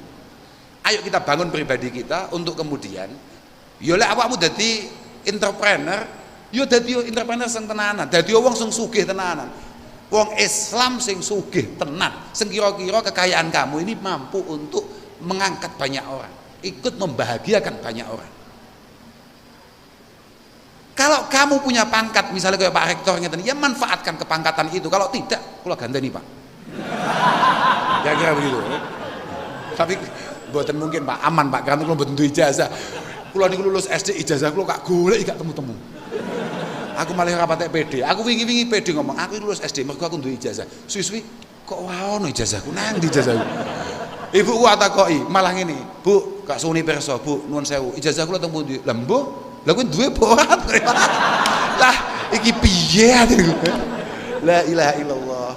Ayo kita bangun pribadi kita untuk kemudian yo lek awakmu dadi entrepreneur, yo dadi entrepreneur sing tenanan, dadi wong sing sugih tenanan. Wong Islam sing sugih tenan, sing kira-kira kekayaan kamu ini mampu untuk mengangkat banyak orang, ikut membahagiakan banyak orang. Kalau kamu punya pangkat misalnya kayak Pak Rektor ngeten, ya manfaatkan kepangkatan itu. Kalau tidak, kula ganteni Pak. Kira-kira begitu. Tapi mboten mungkin Pak, aman Pak, karena kula mboten duwe ijazah. Kula niku lulus SD ijazah kula gak golek gak temu-temu. Aku malah ora patek PD. Aku wingi-wingi PD ngomong, aku lulus SD mergo aku duwe ijazah. Suwi-suwi kok wae ono ijazahku, nang ndi ijazahku? Ibu ku takoki, malah ngene, Bu, Kak Suni perso, Bu, nuwun sewu, ijazah kula teng pundi? Lah mbuh lah kuwi duwe borat. Lah iki piye atiku? La ilaha illallah.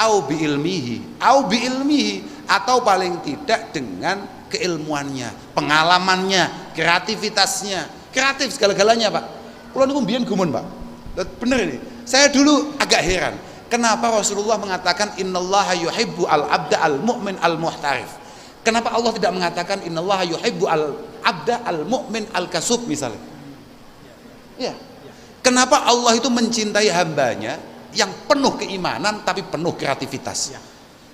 Au bi ilmihi, atau paling tidak dengan keilmuannya, pengalamannya, kreativitasnya. Kreatif segala-galanya, Pak. Kula niku mbiyen gumun, Pak. Bener ini. Saya dulu agak heran, kenapa Rasulullah mengatakan innallaha yuhibbu al-abda al-mu'min al-muhtarif. Kenapa Allah tidak mengatakan innallaha yuhibbu al-abda al-mu'min al-kasub misalnya? Ya. Kenapa Allah itu mencintai hambanya yang penuh keimanan tapi penuh kreativitas?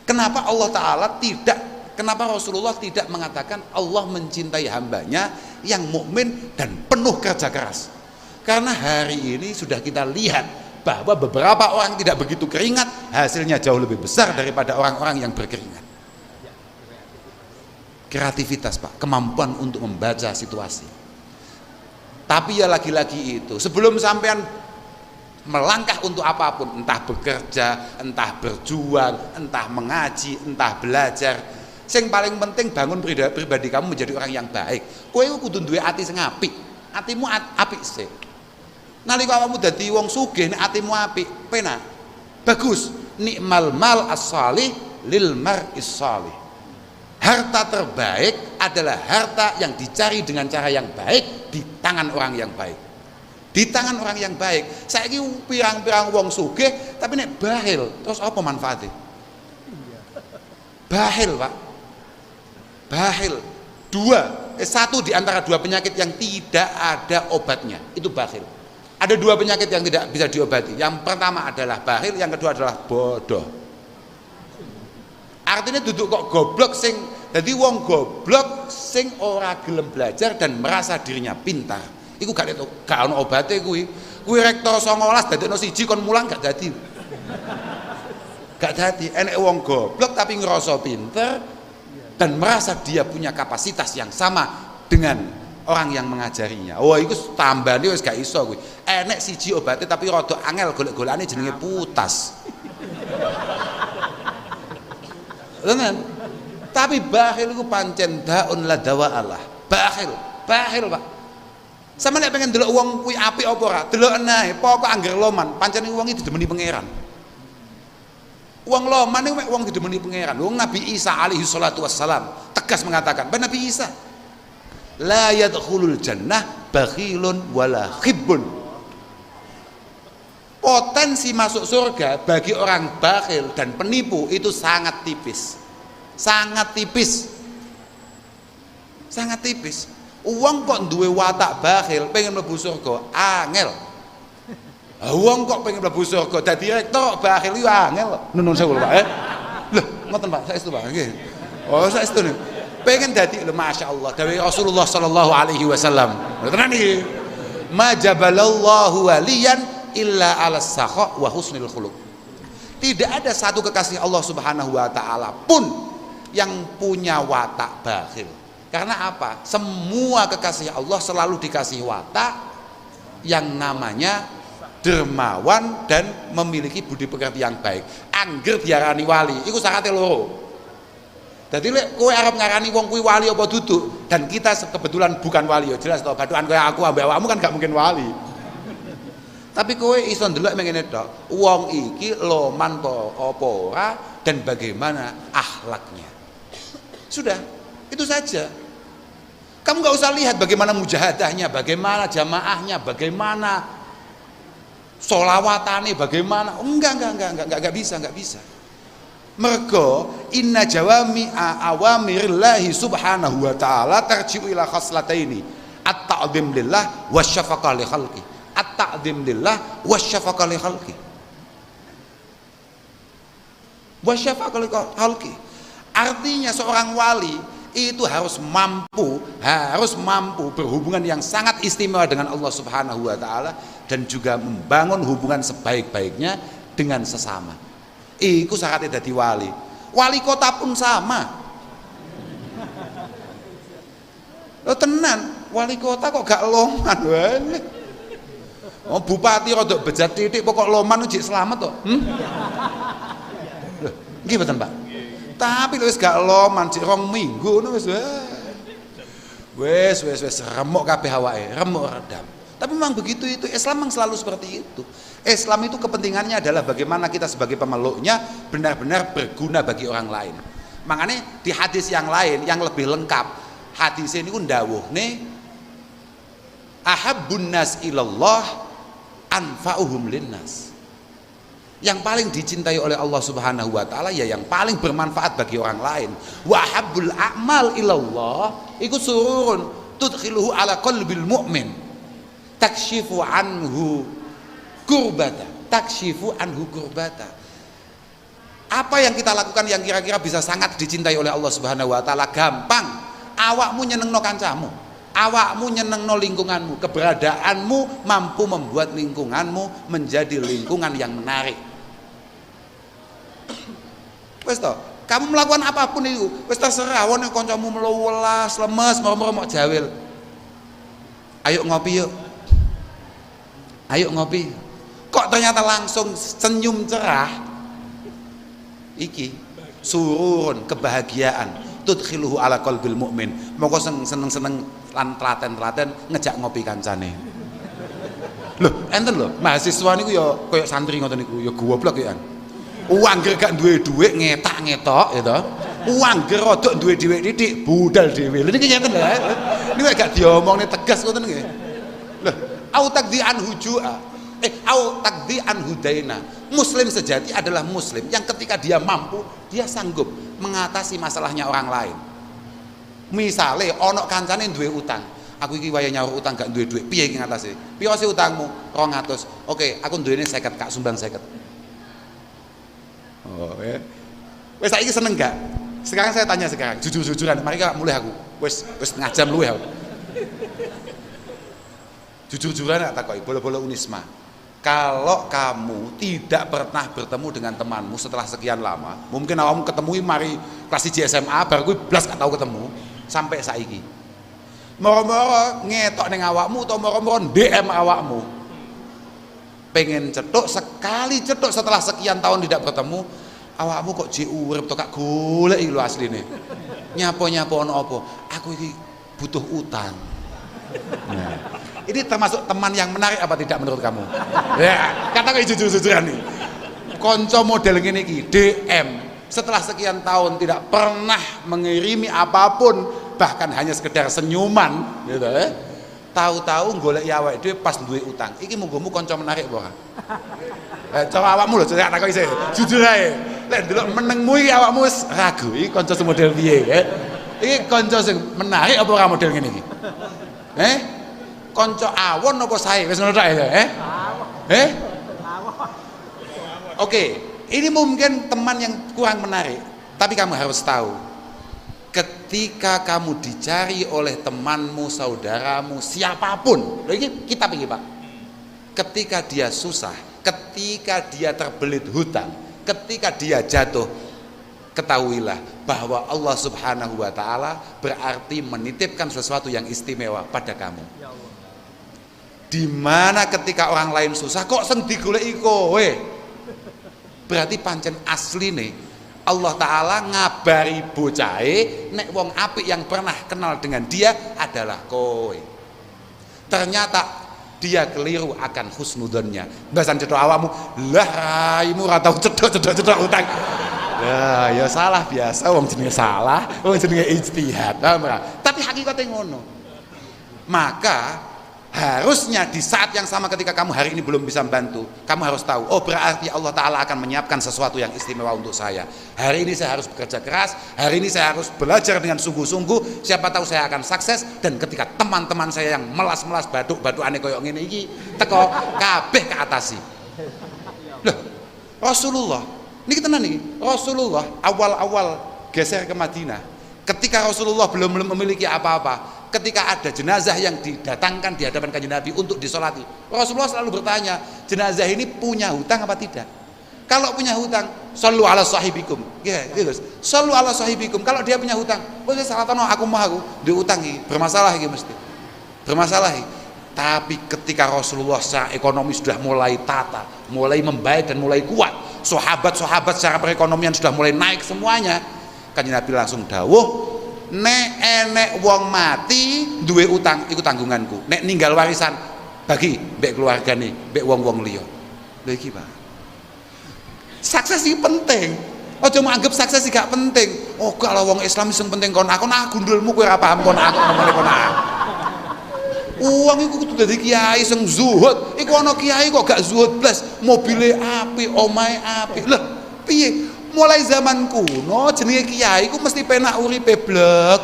Kenapa Allah Ta'ala tidak, kenapa Rasulullah tidak mengatakan Allah mencintai hambanya yang mukmin dan penuh kerja keras? Karena hari ini sudah kita lihat bahwa beberapa orang tidak begitu keringat, hasilnya jauh lebih besar daripada orang-orang yang berkeringat. Kreativitas Pak, kemampuan untuk membaca situasi. Tapi ya lagi-lagi itu, sebelum sampean melangkah untuk apapun, entah bekerja, entah berjuang, entah mengaji, entah belajar, yang paling penting bangun pribadi kamu menjadi orang yang baik. Kowe kudu duwe ati sing apik. Atimu apik sih. Nalika awakmu dadi wong sugih nek atimu apik, penak. Bagus. Nikmal mal as-salih lil mar'is salih. Harta terbaik adalah harta yang dicari dengan cara yang baik di tangan orang yang baik. Di tangan orang yang baik. Saiki pirang-pirang wong sugih tapi nek bahil, terus apa manfaatnya? Bahil, Pak. Bahil. Satu di antara dua penyakit yang tidak ada obatnya, itu bahil. Ada dua penyakit yang tidak bisa diobati. Yang pertama adalah bahil, yang kedua adalah bodoh. Artinya duduk kok goblok sing, jadi wong goblok sing ora gelem belajar dan merasa dirinya pintar. Iku gak ono obate kuwi. Kuwi rektor 19 dadekno siji kon mulang gak dadi. Gak dadi. Enek wong goblok tapi ngerasa pinter dan merasa dia punya kapasitas yang sama dengan orang yang mengajarinya. Oh iku tambane wis gak iso kuwi. Enek siji obate tapi rada angel golek-golekane jenenge putas. Tenan. Tapi bakhil itu pancen daun la dawa Allah. Bakhil, Pak. Sama nek pengen delok wong kuwi apik apa ora, delok enae, pokok angger loman, pancen wong iki didemeni pangeran. Wong loman niku mek wong didemeni pangeran. Wong Nabi Isa alaihi salatu wassalam tegas mengatakan, Nabi Isa la yadkhulul jannah bakhilun wala khibbun. Potensi masuk surga bagi orang bakhil dan penipu itu sangat tipis. Sangat tipis. Sangat tipis. Uang kok duwe watak bakhil pengen mlebu surga angel. Uang kok pengen mlebu surga dadi rektor bakhil yo angel. Nuwun sewu Pak. Lho, ngoten Pak, saestu Pak. Nggih. Oh, saestu nih. Pengen dadi lho masyaallah dawuh Rasulullah sallallahu alaihi wasallam. Tenan iki. Ma jabalallahu waliyan illa 'alas sakha wa husnil khuluq. Tidak ada satu kekasih Allah Subhanahu wa taala pun yang punya watak bakhil. Karena apa? Semua kekasih Allah selalu dikasih watak yang namanya dermawan dan memiliki budi pekerti yang baik. Angger diarani wali, iku syaratnya loro. Jadi lek kowe arep ngarani wong kuwi wali apa duduk dan kita kebetulan bukan wali ya jelas to, badukan kaya aku ambek awakmu kan gak mungkin wali. Tapi kowe iso ndelok mengene tok, wong iki loman apa ora dan bagaimana akhlaknya. Sudah, itu saja. Kamu nggak usah lihat bagaimana mujahadahnya, bagaimana jamaahnya, bagaimana sholawatane, bagaimana. Enggak bisa. Mergo inna jawami awamirillahi subhanahu wa ta'ala tarji'u ila khaslataini at-ta'zim lillah wasyafaqah li khalqi. At-ta'zim lillah wasyafaqah li khalqi. Wasyafaqah li khalqi. Artinya seorang wali itu harus mampu berhubungan yang sangat istimewa dengan Allah Subhanahu wa taala dan juga membangun hubungan sebaik-baiknya dengan sesama. Iku syaratnya dadi wali. Wali kota pun sama. Lo tenan, wali kota kok gak loman wae. Oh, bupati rodok bejat titik pokok loman uji selamat to. Lho, nggih mboten, Pak? Tapi wis gak loman cik 2 minggu ngono wis remuk kabeh awake, remuk redam. Tapi memang begitu itu, Islam memang selalu seperti itu. Islam itu kepentingannya adalah bagaimana kita sebagai pemeluknya benar-benar berguna bagi orang lain. Makanya di hadis yang lain yang lebih lengkap, hadis ini ku ndawuhne ahabbun nas ilallah anfa'uhum linnas. Yang paling dicintai oleh Allah Subhanahu wa taala ya yang paling bermanfaat bagi orang lain. Wa habbul a'mal ilallah iku sururun tudkhiluhu ala qalbil mu'min takshifu anhu kurbata. Apa yang kita lakukan yang kira-kira bisa sangat dicintai oleh Allah Subhanahu wa taala? Gampang. Awakmu nyenengno kancamu, awakmu nyenengno lingkunganmu, keberadaanmu mampu membuat lingkunganmu menjadi lingkungan yang menarik. Wes to, kamu melakukan apapun itu, wes terserah. Wong nek kancamu meluwelas, lemes, mau jawil. Ayo ngopi yuk. Ayo ngopi. Kok ternyata langsung senyum cerah. Iki sururun kebahagiaan. Tudkhiluhu ala qalbil mu'min. Moko seneng-seneng lan telaten-telaten ngejak ngopi kancane. Loh, enten lho, mahasiswa niku ya koyo santri ngoten niku, ya goblok ya. Uangger gak duwe dhuwit ngetak-ngetok ya to. Uangger rodok duwe dhuwit titik budal dhewe. Lha niki ngeten lho. Niku gak diomongne tegas ngoten nggih. Loh, au taqdi anhu ju'a. Au taqdi anhu daina. Muslim sejati adalah muslim yang ketika dia mampu, dia sanggup mengatasi masalahnya orang lain. Misale ana kancane duwe utang. Aku iki waya nyaur utang gak duwe dhuwit. Piye iki ngatasi? Piro sih utangmu? 200. Oke, aku duwene 50, Kak, sumbang 50. Oh, ya. Wes saiki seneng gak? Sekarang saya tanya sekarang, jujur-jujuran, mari Kak mulai aku. Wes setengah jam luwih aku. Jujur-jujuran tak takoki, bola-bola Unisma. Kalau kamu tidak pernah bertemu dengan temanmu setelah sekian lama, mungkin awakmu ketemu mari kelas 1 SMA baru kuwi blas gak tau ketemu sampai saiki. Moro-moro ngetok ning awakmu utawa moro-moro DM awakmu. Pengen cetuk sekali cetuk setelah sekian tahun tidak bertemu, awakmu kok jek urip to Kak golek iki lho asline. Nyapa-nyapa ono apa? Aku iki butuh utang. Nah. Ini termasuk teman yang menarik apa tidak menurut kamu? Ya, katakan jujur-jujuran nih. Konco model gini ki, DM setelah sekian tahun tidak pernah mengirimi apapun, bahkan hanya sekedar senyuman, gitu. Tahu-tahu golek awake dhewe pas duwe utang. Iki munggumu konco menarik apa ora? Coba awakmu lho, tak takoki sih. Jujur ae. Lek ndelok menengmu iki awakmu wis ragu iki konco semodel piye, ya? Iki konco sing menarik apa ora model ngene iki? Konco awon apa sae? Wis ngono tok ya, Oke, ini mungkin teman yang kurang menarik, tapi kamu harus tahu, ketika kamu dicari oleh temanmu, saudaramu, siapapun, ini kita pilih Pak, ketika dia susah, ketika dia terbelit hutang, ketika dia jatuh, ketahuilah bahwa Allah Subhanahu wa Ta'ala berarti menitipkan sesuatu yang istimewa pada kamu. Dimana ketika orang lain susah, kok sing digoleki kowe? Berarti pancen asli nih Allah Ta'ala ngabari bocahe nek wong apik yang pernah kenal dengan dia adalah kowe. Ternyata dia keliru akan husnudonnya. Bahasan cedok awakmu, lah raimu ora tau cedok utang. Ya salah biasa, wong jenenge salah, wong jenenge ijtihad. Tapi hakikatnya ngono. Maka harusnya di saat yang sama ketika kamu hari ini belum bisa membantu, kamu harus tahu, oh berarti Allah Ta'ala akan menyiapkan sesuatu yang istimewa untuk saya. Hari ini saya harus bekerja keras, hari ini saya harus belajar dengan sungguh-sungguh, siapa tahu saya akan sukses. Dan ketika teman-teman saya yang melas-melas baduk aneh koyok ngene iki teko, kabeh keatasi. Loh, Rasulullah ini kita nih, Rasulullah awal-awal geser ke Madinah, ketika Rasulullah belum memiliki apa-apa, ketika ada jenazah yang didatangkan di hadapan Kanjeng Nabi untuk disolati, Rasulullah selalu bertanya, jenazah ini punya hutang apa tidak? Kalau punya hutang, shollu ala sahibikum, ya, gitu. Shollu ala sahibikum. Kalau dia punya hutang, oh saya salah tono, aku diutangi, bermasalah iki mesti, bermasalah. Tapi ketika Rasulullah secara ekonomi sudah mulai tata, mulai membaik dan mulai kuat, sahabat-sahabat secara perekonomian sudah mulai naik semuanya, Kanjeng Nabi langsung dawuh, nek enek wong mati duwe utang iku tanggunganku, nek ninggal warisan bagi mbek keluargane, mbek wong-wong liya. Lha iki Pak, sukses iki penting. Aja anggap sukses iki gak penting. Oh kalau wong Islam sing penting kon aku, nah gundulmu kowe ora paham kon aku ngomongane kon aku. Uang iku kudu dadi kiai sing zuhud. Iku ana kiai kok gak zuhud blas, mobile apik, omahe apik. Lah piye? Mulai zaman kuno jenenge kiai ku mesti penak uripe blek.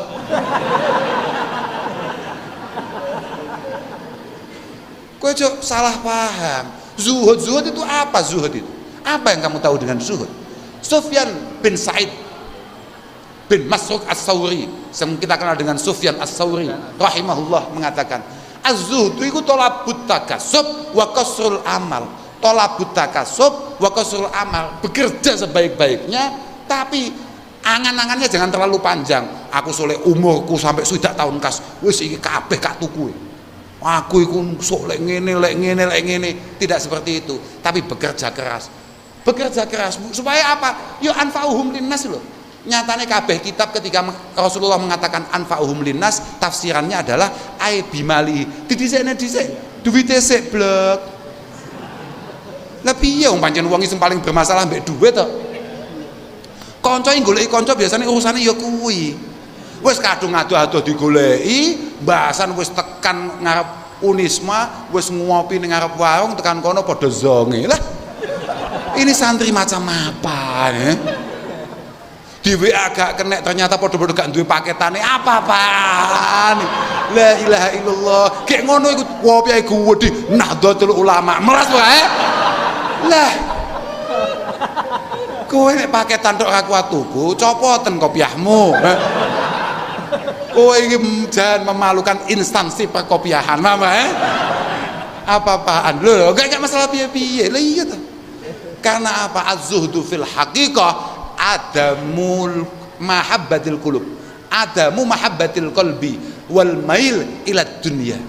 Kowe cok salah paham. Zuhud itu apa? Zuhud itu apa yang kamu tahu dengan zuhud? Sufyan bin Sa'id bin Mas'ud As-Sawri, yang kita kenal dengan Sufyan As-Sawri rahimahullah, mengatakan az-zuhud itu tolabut takasub wa kasrul amal. Tolabut takasub wa kasrul amal, bekerja sebaik-baiknya tapi angan-angannya jangan terlalu panjang. Aku soleh umurku sampai sudah tahun kas, wis iki kabeh gak tuku. Aku iku sok lek ngene. Tidak seperti itu, tapi bekerja keras supaya apa? Yo anfa'uhum linnas loh. Nyatane kabeh kitab ketika Rasulullah mengatakan anfa'uhum linnas, tafsirannya adalah ai bimali didhisikne duwite sik blek. Lah piye wong pancen wong sing paling bermasalah mbek dhuwit to. Kanca sing goleki kanca biasane urusane ya kuwi. Wis kadung ado-ado digoleki, mbahasan wis tekan ngarep Unisma, wis ngopi ning ngarep warung, tekan kono padha zonge. Lah ini santri macam apa ya? Di WA gak kenek, ternyata padha-padha gak duwe paketane apa-apaan. La ilaha illallah. Kayak ngono iku kopiahe gede Nahdlatul Ulama. Meras wae. Lah kowe nek paketan tok aku tuku, copoten kopiahmu. Kowe iki jangan memalukan instansi perkopiahan, Mama Apa-apaan. Lho, gak masalah piye-piye. Lah iya toh. Karena apa? Az-zuhdu fil haqiqah adamul mahabbatil qulub, adamu mahabbatil qalbi wal mail ila dunya.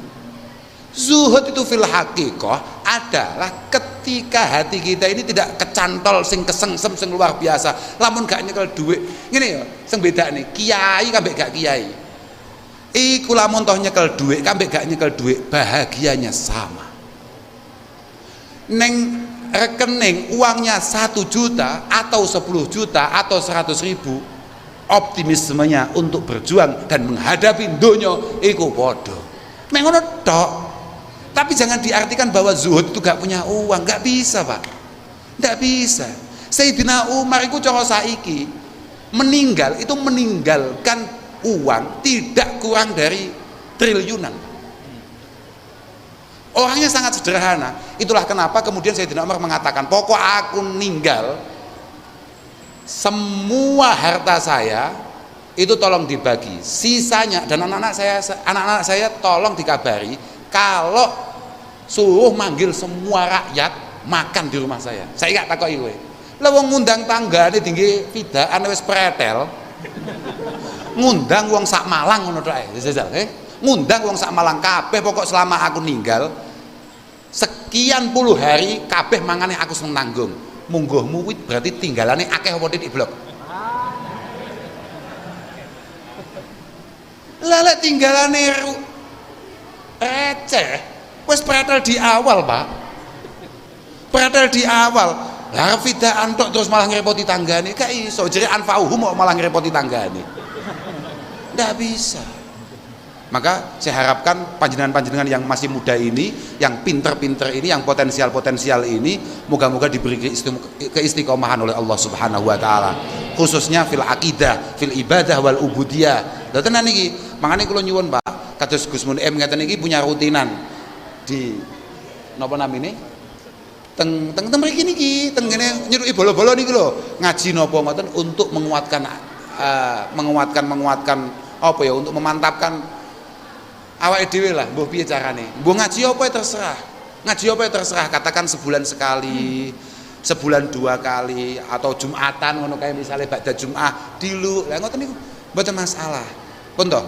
Zuhud itu fil haqiqah adalah ketika hati kita ini tidak kecantol sing kesengsem sing luar biasa, lamun gak nyekel duit. Ngene ya, sing bedane kiai kabeh gak kiai. Iku lamun toh nyekel duit kambek gak nyekel duit bahagianya sama. Neng rekening uangnya 1 juta atau 10 juta atau 100.000, optimismenya untuk berjuang dan menghadapi dunia iku podo mengono tok. Tapi jangan diartikan bahwa zuhud itu gak punya uang, gak bisa Pak, gak bisa. Sayyidina Umar itu cara saiki meninggal itu meninggalkan uang tidak kurang dari triliunan. Orangnya sangat sederhana. Itulah kenapa kemudian Sayyidina Umar mengatakan, pokok aku ninggal semua harta saya itu tolong dibagi, sisanya dan anak-anak saya tolong dikabari kalau suruh manggil semua rakyat makan di rumah saya. Saya gak takoki kowe. Lah wong ngundang tanggane tinggi vidaan wis pretel. Ngundang wong sak Malang ngono tok ae. Ngundang wong sak Malang kabeh pokok selama aku ninggal sekian puluh hari kabeh mangane aku seneng nanggung. Mungguhmu kuwi berarti tinggalane akeh apa titik blok. Lah lek tinggalane receh wis pretel di awal Pak. Pretel di awal. Lah vidaan tok terus malah ngrepoti tanggane, gak iso. Jere anfauhum kok malah ngrepoti tanggane. Ndak bisa. Maka saya harapkan panjenengan-panjenengan yang masih muda ini, yang pinter-pinter ini, yang potensial-potensial ini, moga-moga diberi keistiqomahan oleh Allah Subhanahu wa taala. Khususnya fil aqidah, fil ibadah wal ubudiyah. Lha tenan iki, mangane kula nyuwun Pak, kados Gus Munim ngaten iki punya rutinan di napa namine? Teng mriki niki, teng kene nyeruki bola-bola niki lho, ngaji napa ngoten untuk menguatkan apa ya, untuk memantapkan awake dhewe lah, mbuh piye carane. Mbuh ngaji apa ya terserah. Ngaji apa ya terserah, katakan sebulan sekali, sebulan 2 kali atau Jumatan ngono kae misale ba'da Jumat dilu. Lah ngoten niku mboten masalah. Pun toh.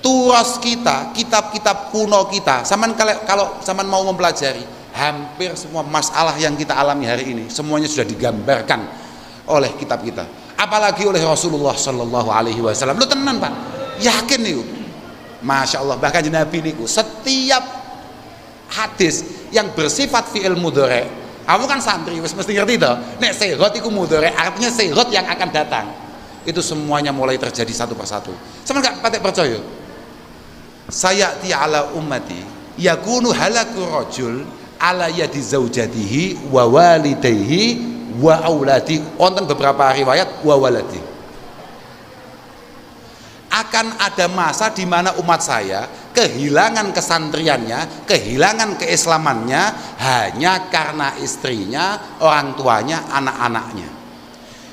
Turas kita, kitab-kitab kuno kita, kalau sampean mau mempelajari hampir semua masalah yang kita alami hari ini semuanya sudah digambarkan oleh kitab kita, apalagi oleh Rasulullah Shallallahu Alaihi Wasallam. Lu tenan Pak, yakin nih, masya Allah. Bahkan Nabi niku setiap hadis yang bersifat fi'il mudhari, kamu kan santri wis mesti ngerti toh, nek sehat iku mudhari artinya sehat yang akan datang. Itu semuanya mulai terjadi satu persatu. Sama gak patek percaya? Sayati ala ummati yakunu halaku rajul ala yadi zaujatihi wa walidayhi wa auladi. Wonten beberapa riwayat wa waladi. Akan ada masa di mana umat saya kehilangan kesantriannya, kehilangan keislamannya hanya karena istrinya, orang tuanya, anak-anaknya.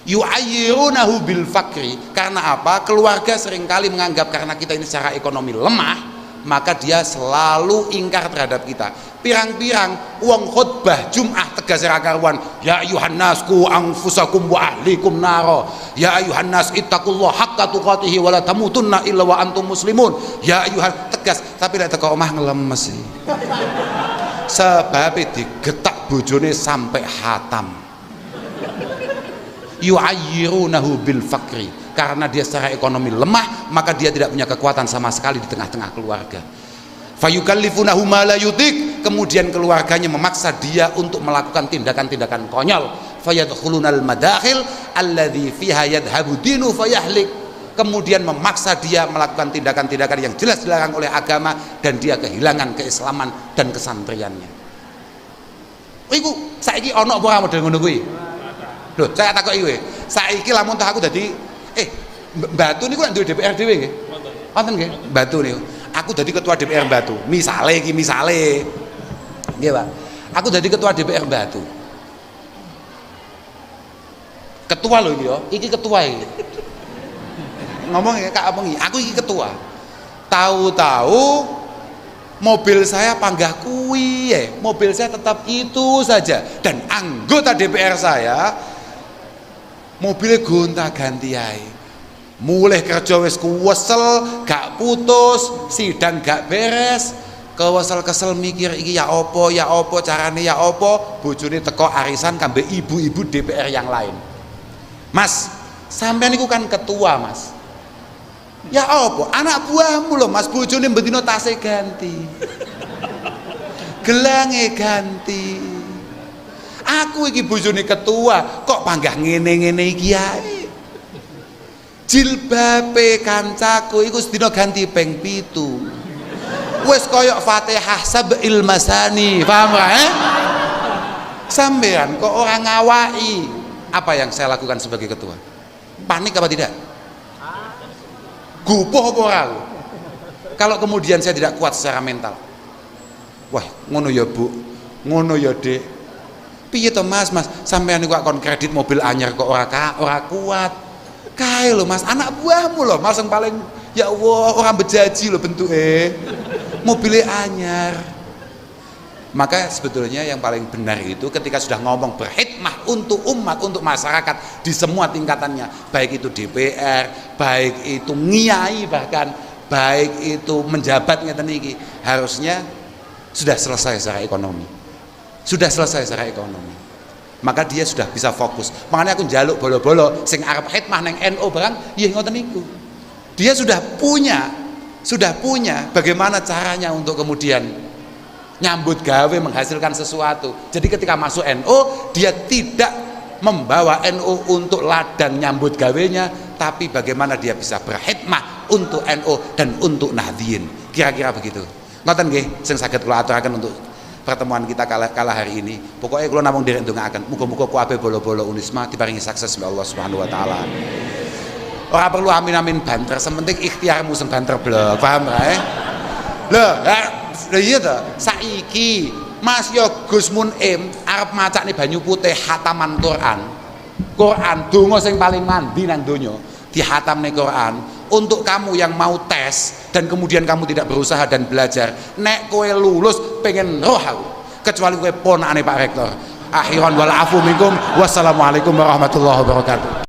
Yu'ayyirunahu bil fakri. Karena apa? Keluarga seringkali menganggap karena kita ini secara ekonomi lemah, maka dia selalu ingkar terhadap kita. Pirang-pirang wong khutbah Jum'ah tegas ra karuan, ya ayuhan nas qu anfusakum wa ahlikum naro, ya ayuhan nas ittaqullah haqqa tuqatih wa la tamutunna illa wa antum muslimun. Ya ayuhan, tegas, tapi lek teko omah ngelemes sih. Sebab digetak bojone sampai hatam. Yu'ayyirunahu bil fakri. Karena dia secara ekonomi lemah, maka dia tidak punya kekuatan sama sekali di tengah-tengah keluarga. Fayukallifunahu ma la yutik. Kemudian keluarganya memaksa dia untuk melakukan tindakan-tindakan konyol. Fayadkhulunal madakhil alladzi fiha yadhhabu dinu fayahlik. Kemudian memaksa dia melakukan tindakan-tindakan yang jelas dilarang oleh agama dan dia kehilangan keislaman dan kesantriannya. Iku saiki ana apa model ngono kuwi? Loh, saya takoki kowe. Saiki lamun tak aku dadi Batu niku lak duwe DPR dhewe nggih. Wonten nggih? Batu niku. Aku dadi ketua DPR Batu. Misale iki misale. Nggih, Pak. Aku dadi ketua DPR Batu. Ketua lho iki ya. Iki ketua iki. Ngomong ya Kak apa iki? Aku iki ketua. Tahu-tahu mobil saya panggah kuwi mobil saya tetap itu saja, dan anggota DPR saya mobilnya gonta-ganti ae. Mulai kerja wis kuwesel, gak putus, sidang gak beres, kesel mikir iki ya opo carane ya opo, bojone teko arisan kambe ibu-ibu DPR yang lain. Mas, sampean niku kan ketua, Mas. Ya apa? Anak buahmu loh Mas, bojone bendino tasnya ganti, gelange ganti. Aku iki bojone ketua kok panggah ngene-ngene iki ae. Jilbabe kancaku iku sedina ganti ping 7. Wis koyok Fatihah Sab'il Masani, paham ra? Sampean kok orang ngawai. Apa yang saya lakukan sebagai ketua? Panik apa tidak? Gupuh apa ora? Kalau kemudian saya tidak kuat secara mental, wah ngono ya Bu, ngono ya Dek, piye to Mas, sampean niku kon kredit mobil anyar kok ora kuat kae lho Mas, anak buahmu lho Mas yang paling, ya Allah, orang bejaji lho bentuke, mobilnya anyar. Maka sebetulnya yang paling benar itu ketika sudah ngomong berkhidmah untuk umat, untuk masyarakat di semua tingkatannya, baik itu DPR, baik itu ngiyai, bahkan baik itu menjabat ngeten iki, harusnya sudah selesai secara ekonomi. Sudah selesai secara ekonomi. Maka dia sudah bisa fokus. Makanya aku njaluk bolo-bolo sing arep khidmah neng NU barang, nggih ngoten niku. Dia sudah punya bagaimana caranya untuk kemudian nyambut gawe, menghasilkan sesuatu. Jadi ketika masuk NU, dia tidak membawa NU untuk ladang nyambut gawenya, tapi bagaimana dia bisa berkhidmah untuk NU dan untuk Nahdliyin. Kira-kira begitu. Ngoten nggih sing saged kula aturaken untuk pertemuan kita kala hari ini. Pokoknya kula namung nderek ndongaaken, muga-muga kabeh bolo-bolo Unisma diparingi sukses oleh Allah Subhanahu wa taala. Ora perlu amin-amin banter, sementing ikhtiarmu sing banter blok, paham ra? Lho, iya to, saiki Mas yo Gus Munim arep macakne banyu putih khataman Quran donga sing paling mandi nang donya, dihatamne Quran. Untuk kamu yang mau tes dan kemudian kamu tidak berusaha dan belajar, nek kowe lulus pengen roh aku, kecuali kowe ponakane Pak Rektor. Akhiran wal afu minkum, wassalamualaikum warahmatullahi wabarakatuh.